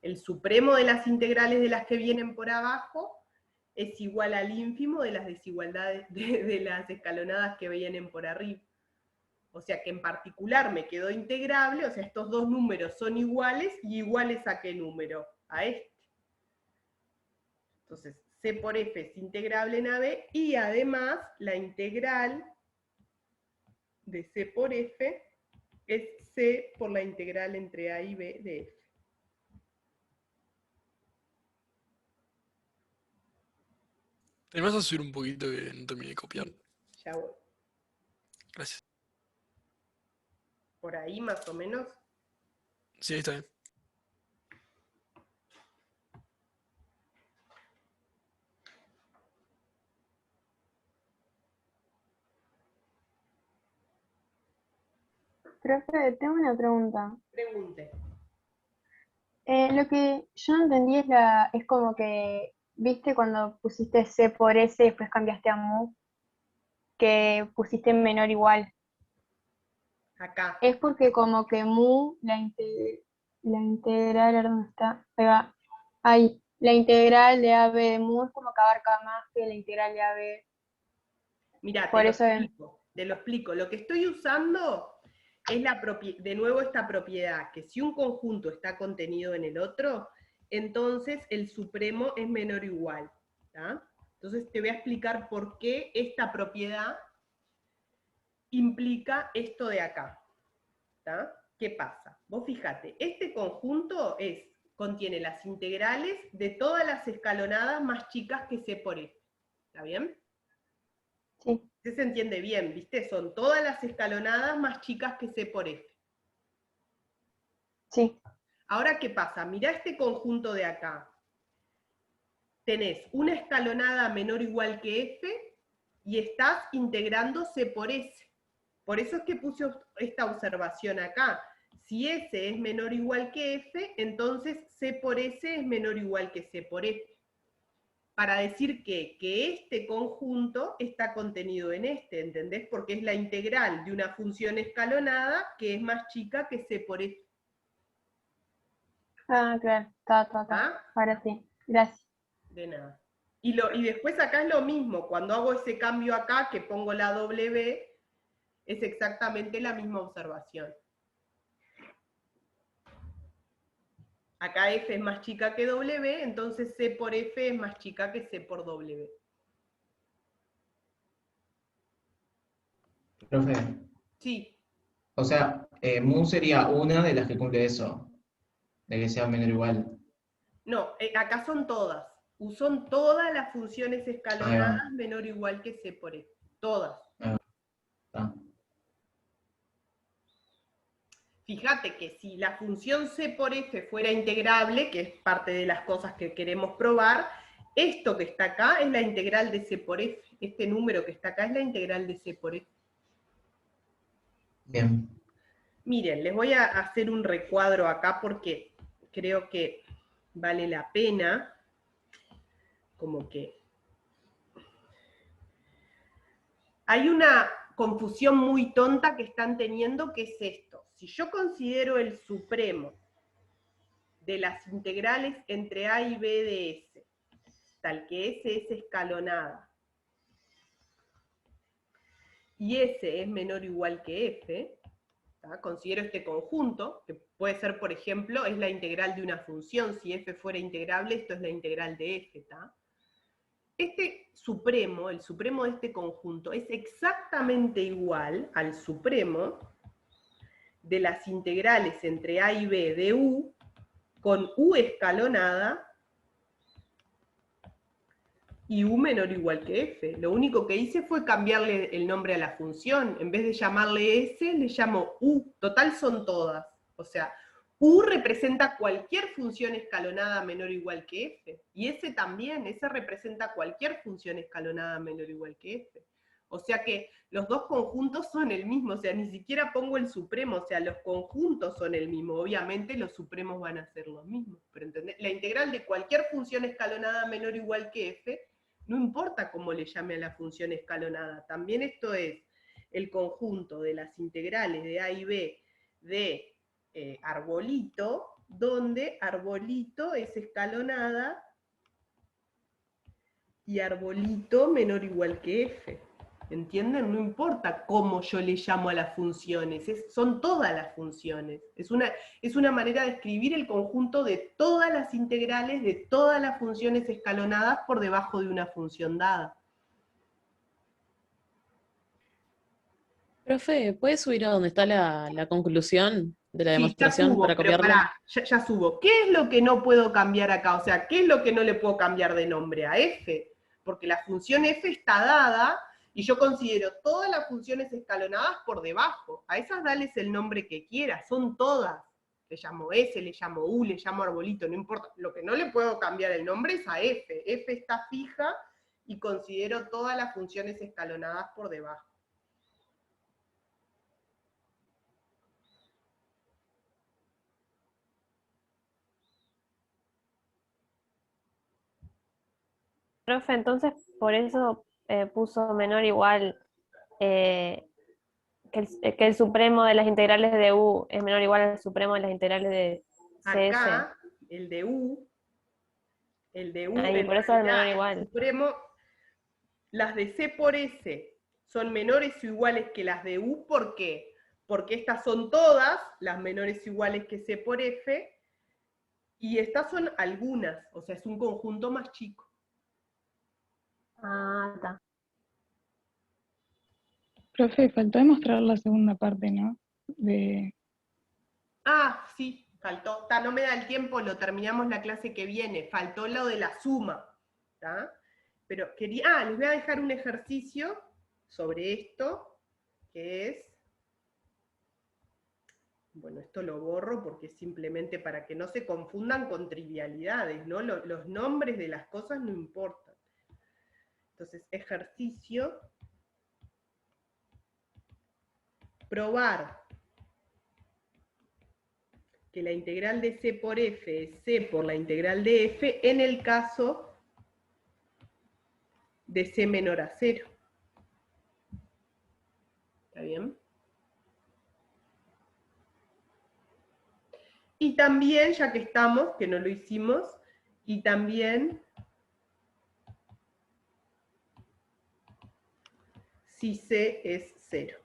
El supremo de las integrales de las que vienen por abajo es igual al ínfimo de las desigualdades de las escalonadas que vienen por arriba. O sea que en particular me quedó integrable, o sea, estos dos números son iguales, y iguales a qué número? A este. Entonces, C por F es integrable en AB, y además la integral de C por F es C por la integral entre A y B de F. ¿Te vas a subir un poquito que no terminé de copiar? Ya voy. Gracias. Por ahí más o menos. Sí, está bien. Profe, tengo una pregunta. Pregunte. Lo que yo no entendí es como que, ¿viste cuando pusiste C por S y después cambiaste a mu? Que pusiste menor igual. Acá. Es porque como que mu, la integral, ¿a dónde está? Ahí va. Ahí, la integral de AB de mu es como que abarca más que la integral de AB. Mirá, Por te eso lo explico. Lo que estoy usando es de nuevo esta propiedad, que si un conjunto está contenido en el otro, entonces el supremo es menor o igual. ¿Tá? Entonces te voy a explicar por qué esta propiedad implica esto de acá. ¿Tá? ¿Qué pasa? Vos fíjate, este conjunto contiene las integrales de todas las escalonadas más chicas que C por F. ¿Está bien? Sí. Se entiende bien, ¿viste? Son todas las escalonadas más chicas que C por F. Sí. Ahora, ¿qué pasa? Mirá este conjunto de acá. Tenés una escalonada menor o igual que F y estás integrando C por S. Por eso es que puse esta observación acá. Si S es menor o igual que F, entonces C por S es menor o igual que C por F. Para decir que este conjunto está contenido en este, ¿entendés? Porque es la integral de una función escalonada que es más chica que C por F. Ah, claro. Está. ¿Ah? Ahora sí. Gracias. De nada. Y después acá es lo mismo. Cuando hago ese cambio acá, que pongo la W, es exactamente la misma observación. Acá F es más chica que W, entonces C por F es más chica que C por W. Profe, Sí. o sea, mu sería una de las que cumple eso, de que sea menor o igual. No, acá son todas. Son todas las funciones Ahí escalonadas va. menor o igual que C por F. Todas. Ahí va. Está. Fíjate que si la función C por F fuera integrable, que es parte de las cosas que queremos probar, esto que está acá es la integral de C por F. Este número que está acá es la integral de C por F. Bien. Miren, les voy a hacer un recuadro acá porque creo que vale la pena, como que... Hay una confusión muy tonta que están teniendo, que es esto. Si yo considero el supremo de las integrales entre A y B de S, tal que S es escalonada, y S es menor o igual que F, ¿tá? Considero este conjunto, que puede ser, por ejemplo, es la integral de una función. Si F fuera integrable, esto es la integral de F, ¿tá? Este supremo, el supremo de este conjunto, es exactamente igual al supremo de las integrales entre A y B de U, con U escalonada, y U menor o igual que F. Lo único que hice fue cambiarle el nombre a la función. En vez de llamarle S, le llamo U. Total son todas. O sea, U representa cualquier función escalonada menor o igual que F. Y S también, S representa cualquier función escalonada menor o igual que F. O sea que los dos conjuntos son el mismo, o sea, ni siquiera pongo el supremo, o sea, los conjuntos son el mismo. Obviamente los supremos van a ser los mismos. Pero ¿entendés? La integral de cualquier función escalonada menor o igual que F, no importa cómo le llame a la función escalonada. También esto es el conjunto de las integrales de A y B de arbolito, donde arbolito es escalonada y arbolito menor o igual que F. ¿Entienden? No importa cómo yo le llamo a las funciones, son todas las funciones. Es una manera de escribir el conjunto de todas las integrales de todas las funciones escalonadas por debajo de una función dada. Profe, ¿puede subir a donde está la conclusión de la Sí, ya demostración subo, para pero copiarla? pará, ya subo. ¿Qué es lo que no puedo cambiar acá? O sea, ¿qué es lo que no le puedo cambiar de nombre a F? Porque la función F está dada, y yo considero todas las funciones escalonadas por debajo. A esas dales el nombre que quieras, son todas. Le llamo S, le llamo U, le llamo arbolito, no importa. Lo que no le puedo cambiar el nombre es a F. F está fija y considero todas las funciones escalonadas por debajo. Profe, entonces por eso puso menor igual que el supremo de las integrales de U es menor igual al supremo de las integrales de CS. Acá, el de U, Ahí, por eso es menor igual. el supremo, las de C por S son menores o iguales que las de U, ¿por qué? Porque estas son todas las menores o iguales que C por F, y estas son algunas, o sea, es un conjunto más chico. Ah, está. Profe, faltó demostrar la segunda parte, ¿no? Ah, sí, faltó. No me da el tiempo, lo terminamos la clase que viene. Faltó lo de la suma. ¿Tá? Pero quería... les voy a dejar un ejercicio sobre esto, que es... Bueno, esto lo borro porque es simplemente para que no se confundan con trivialidades, ¿no? Los nombres de las cosas no importan. Entonces, ejercicio... Probar que la integral de C por F es C por la integral de F en el caso de C menor a 0. ¿Está bien? Y también, ya que estamos, que no lo hicimos, y también si C es 0.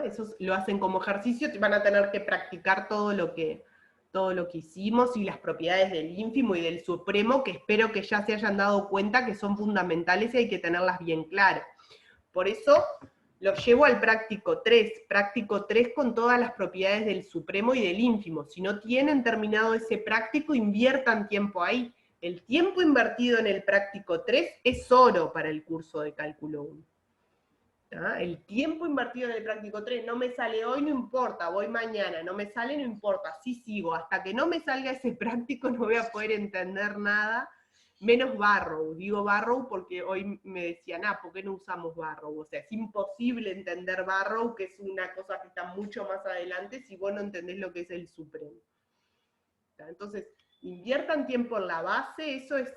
Eso lo hacen como ejercicio, van a tener que practicar todo lo que hicimos y las propiedades del ínfimo y del supremo, que espero que ya se hayan dado cuenta que son fundamentales y hay que tenerlas bien claras. Por eso los llevo al práctico 3 con todas las propiedades del supremo y del ínfimo. Si no tienen terminado ese práctico, inviertan tiempo ahí. El tiempo invertido en el práctico 3 es oro para el curso de cálculo 1. El tiempo invertido en el práctico 3, no me sale hoy, no importa, voy mañana, no me sale, no importa, sí sigo, hasta que no me salga ese práctico no voy a poder entender nada, menos Barrow. Digo Barrow porque hoy me decían, ¿por qué no usamos Barrow? O sea, es imposible entender Barrow, que es una cosa que está mucho más adelante, si vos no entendés lo que es el supremo. Entonces, inviertan tiempo en la base, eso es...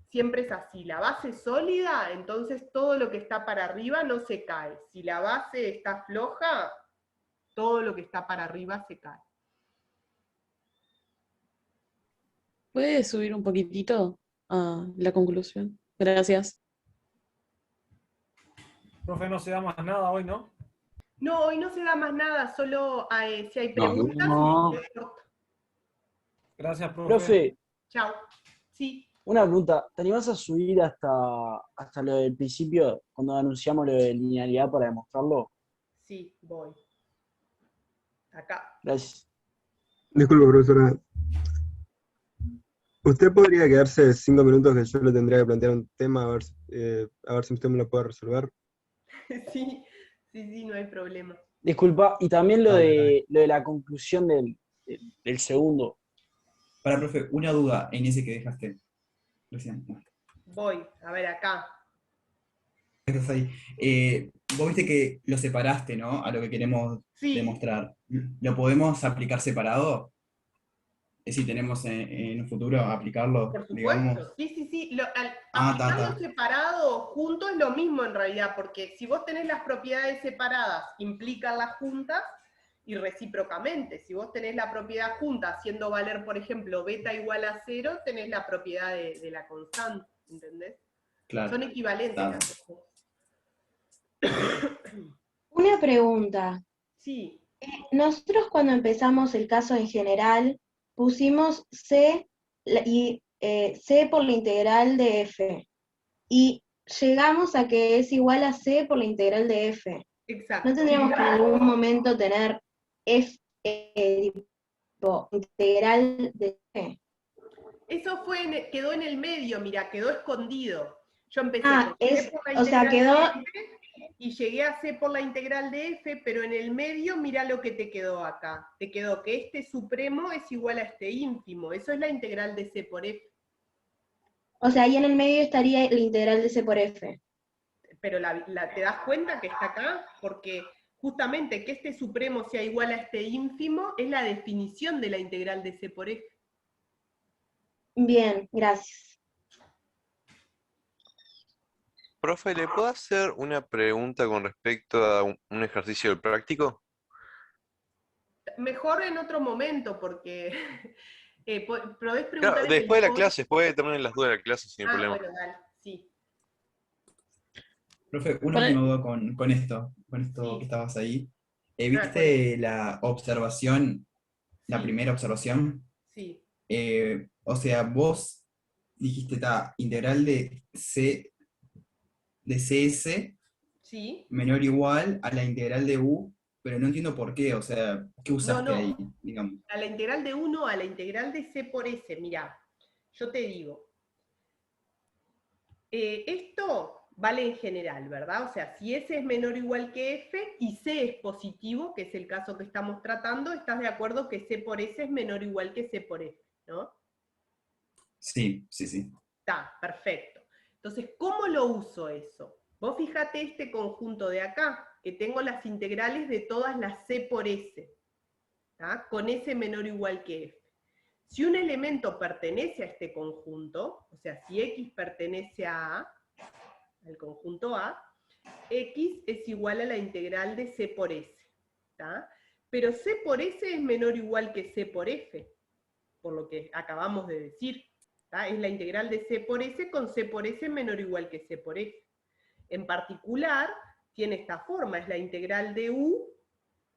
Siempre es así, la base es sólida, entonces todo lo que está para arriba no se cae. Si la base está floja, todo lo que está para arriba se cae. ¿Puedes subir un poquitito a la conclusión? Gracias. Profe, no se da más nada hoy, ¿no? No, hoy no se da más nada, solo si hay preguntas. No. Gracias, profe. Profe, Chao. Sí. una pregunta. ¿Te animás a subir hasta lo del principio, cuando anunciamos lo de linealidad para demostrarlo? Sí, voy. Acá. Gracias. Disculpe, profesora. ¿Usted podría quedarse 5 minutos que yo le tendría que plantear un tema a ver si usted me lo puede resolver? Sí, no hay problema. Disculpa, y también lo de la conclusión del segundo. Para, profe, una duda en ese que dejaste recién. Voy, a ver acá. Estás ahí. Vos viste que lo separaste, ¿no? A lo que queremos demostrar. ¿Lo podemos aplicar separado? Si tenemos en un futuro aplicarlo, Por supuesto, digamos. sí. Aplicarlo ta. separado junto es lo mismo en realidad, porque si vos tenés las propiedades separadas, implican las juntas, y recíprocamente. Si vos tenés la propiedad junta haciendo valer, por ejemplo, beta igual a 0, tenés la propiedad de la constante, ¿entendés? Claro. Son equivalentes Claro. las dos. Una pregunta. Sí. Nosotros cuando empezamos el caso en general, pusimos C por la integral de F. Y llegamos a que es igual a C por la integral de F. Exacto. ¿No tendríamos que en algún momento tener F tipo integral de F? Eso quedó en el medio, mira, quedó escondido. Yo empecé con es, C por la o sea, integral quedó... de F y llegué a C por la integral de F, pero en el medio mira lo que te quedó acá. Te quedó que este supremo es igual a este ínfimo. Eso es la integral de C por F. O sea, ahí en el medio estaría la integral de C por F. Pero ¿te das cuenta que está acá? Porque justamente que este supremo sea igual a este ínfimo es la definición de la integral de C por F. Bien, gracias. Profe, ¿le puedo hacer una pregunta con respecto a un ejercicio del práctico? Mejor en otro momento, porque podés preguntar Claro, en el después de la chat. clase, después de terminar las dudas de la clase, sin problema. Bueno, dale, sí. Profe, una última duda con esto que estabas ahí. ¿Viste la observación, la primera observación? Sí. O sea, vos dijiste, integral de CS Sí. menor o igual a la integral de U, pero no entiendo por qué, o sea, ¿qué usaste No. ahí, digamos? A la integral de 1 a la integral de C por S, mirá, yo te digo, esto vale en general, ¿verdad? O sea, si S es menor o igual que F y C es positivo, que es el caso que estamos tratando, ¿estás de acuerdo que C por S es menor o igual que C por F, ¿no? Sí. Está, perfecto. Entonces, ¿cómo lo uso eso? Vos fíjate este conjunto de acá, que tengo las integrales de todas las C por S, ¿tá? Con S menor o igual que F. Si un elemento pertenece a este conjunto, o sea, si X pertenece a A, al conjunto A, X es igual a la integral de C por S, ¿tá? Pero C por S es menor o igual que C por F, por lo que acabamos de decir, ¿tá? Es la integral de C por S con C por S menor o igual que C por F. En particular, tiene esta forma, es la integral de U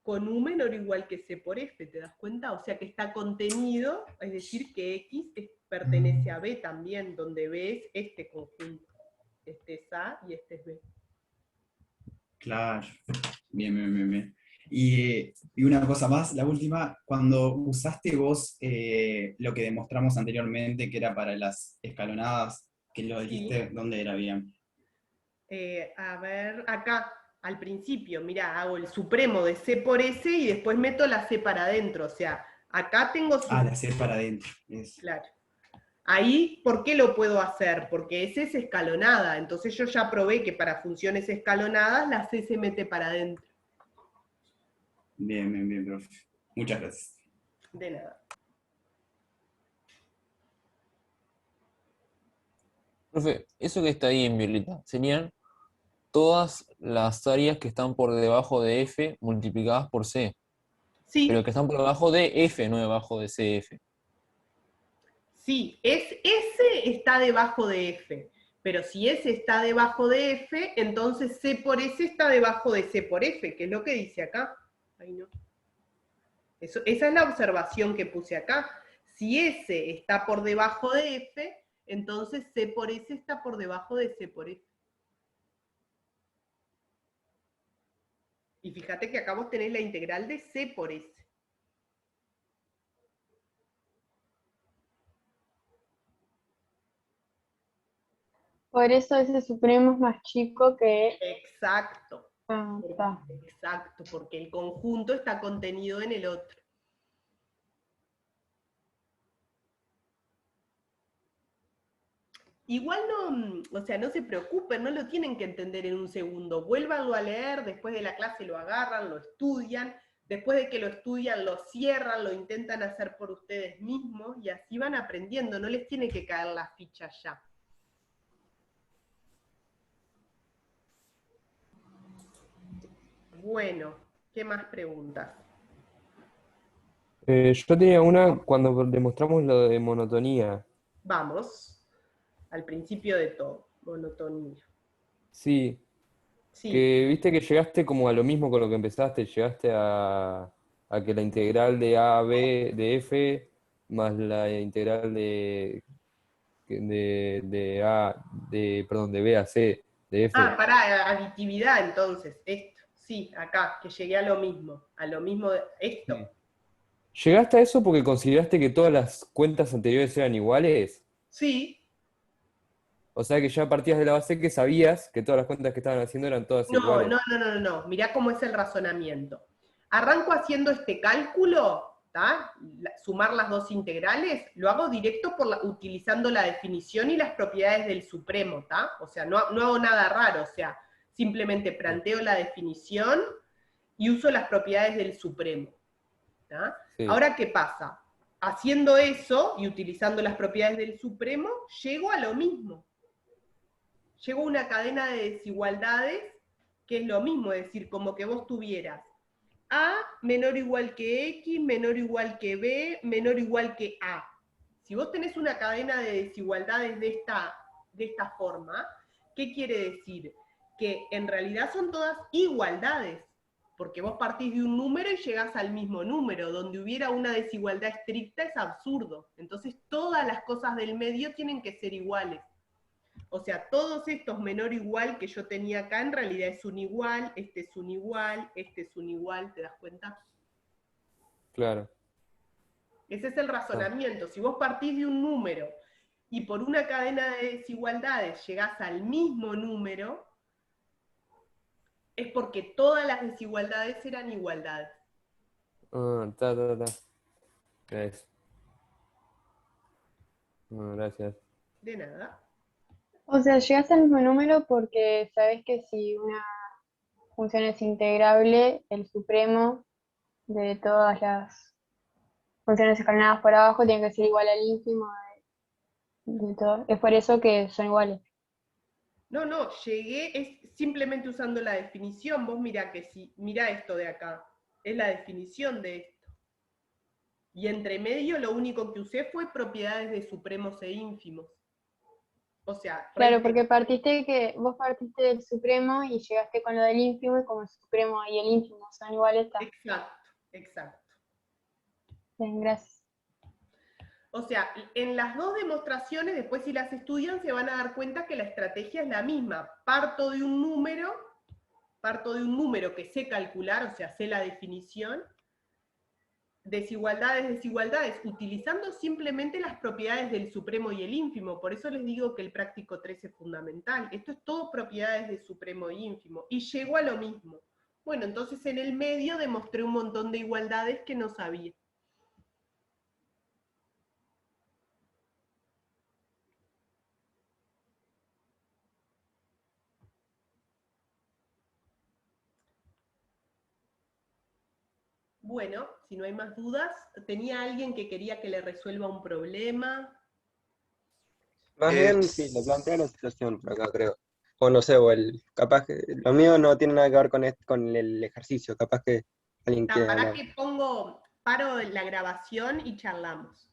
con U menor o igual que C por F, ¿te das cuenta? O sea que está contenido, es decir, que X pertenece a B también, donde B es este conjunto. Este es A y este es B. Claro, bien. Y una cosa más, la última, cuando usaste vos lo que demostramos anteriormente, que era para las escalonadas, que lo dijiste, ¿dónde era bien? A ver, acá, al principio, mirá, hago el supremo de C por S y después meto la C para adentro, o sea, acá tengo... La C para adentro. Claro. Ahí, ¿por qué lo puedo hacer? Porque S es escalonada, entonces yo ya probé que para funciones escalonadas la C se mete para adentro. Bien, profe. Muchas gracias. De nada. Profe, eso que está ahí en violeta, serían todas las áreas que están por debajo de F multiplicadas por C. Sí. Pero que están por debajo de F, no debajo de CF. Sí, S está debajo de F, pero si S está debajo de F, entonces C por S está debajo de C por F, que es lo que dice acá. Ahí no. Esa es la observación que puse acá. Si S está por debajo de F, entonces C por S está por debajo de C por F. Y fíjate que acá vos tenés la integral de C por S. Por eso ese supremo es más chico que... Exacto. Está. Exacto, porque el conjunto está contenido en el otro. Igual no, o sea, no se preocupen, no lo tienen que entender en un segundo. Vuélvanlo a leer, después de la clase lo agarran, lo estudian, después de que lo estudian lo cierran, lo intentan hacer por ustedes mismos y así van aprendiendo, no les tiene que caer la ficha ya. Bueno, ¿qué más preguntas? Yo tenía una cuando demostramos lo de monotonía. Vamos, al principio de todo, monotonía. Sí. Que viste que llegaste como a lo mismo con lo que empezaste, llegaste a que la integral de A a B de F más la integral de B a C de F. Pará, aditividad entonces, esto, sí, acá, que llegué a lo mismo de esto. Sí. ¿Llegaste a eso porque consideraste que todas las cuentas anteriores eran iguales? Sí. O sea que ya partías de la base que sabías que todas las cuentas que estaban haciendo eran todas iguales. No, mirá cómo es el razonamiento. Arranco haciendo este cálculo, ¿tá? Sumar las dos integrales, lo hago directo utilizando la definición y las propiedades del supremo, ¿tá? O sea, no hago nada raro, o sea, simplemente planteo la definición y uso las propiedades del supremo, ¿tá? Sí. Ahora, ¿qué pasa? haciendo eso y utilizando las propiedades del supremo, llego a lo mismo. Llego a una cadena de desigualdades que es lo mismo, es decir, como que vos tuvieras A menor o igual que X, menor o igual que B, menor o igual que A. Si vos tenés una cadena de desigualdades de esta forma, ¿qué quiere decir? Que en realidad son todas igualdades, porque vos partís de un número y llegás al mismo número. Donde hubiera una desigualdad estricta es absurdo. Entonces todas las cosas del medio tienen que ser iguales. O sea, todos estos menor o igual que yo tenía acá, en realidad es un igual, este es un igual, este es un igual, ¿te das cuenta? Claro. Ese es el razonamiento. Si vos partís de un número y por una cadena de desigualdades llegás al mismo número, es porque todas las desigualdades eran igualdades. Gracias. Gracias. De nada. O sea, llegas al mismo número porque sabes que si una función es integrable, el supremo de todas las funciones escalonadas por abajo tiene que ser igual al ínfimo de todo. Es por eso que son iguales. No, llegué, es simplemente usando la definición. Vos mirá mirá esto de acá, es la definición de esto. Y entre medio lo único que usé fue propiedades de supremos e ínfimos. O sea, claro, porque vos partiste del supremo y llegaste con lo del ínfimo, y como el supremo y el ínfimo son iguales. Exacto. Bien, gracias. O sea, en las dos demostraciones, después si las estudian, se van a dar cuenta que la estrategia es la misma. Parto de un número que sé calcular, o sea, sé la definición, desigualdades, utilizando simplemente las propiedades del supremo y el ínfimo. Por eso les digo que el práctico 3 es fundamental. Esto es todo propiedades de supremo e ínfimo. Y llego a lo mismo. Bueno, entonces en el medio demostré un montón de igualdades que no sabía. Bueno, si no hay más dudas, ¿tenía alguien que quería que le resuelva un problema? Más bien, sí, le plantea la situación por acá, creo. O no sé, capaz que lo mío no tiene nada que ver con el ejercicio, capaz que alguien quiere Para hablar. que paro la grabación y charlamos.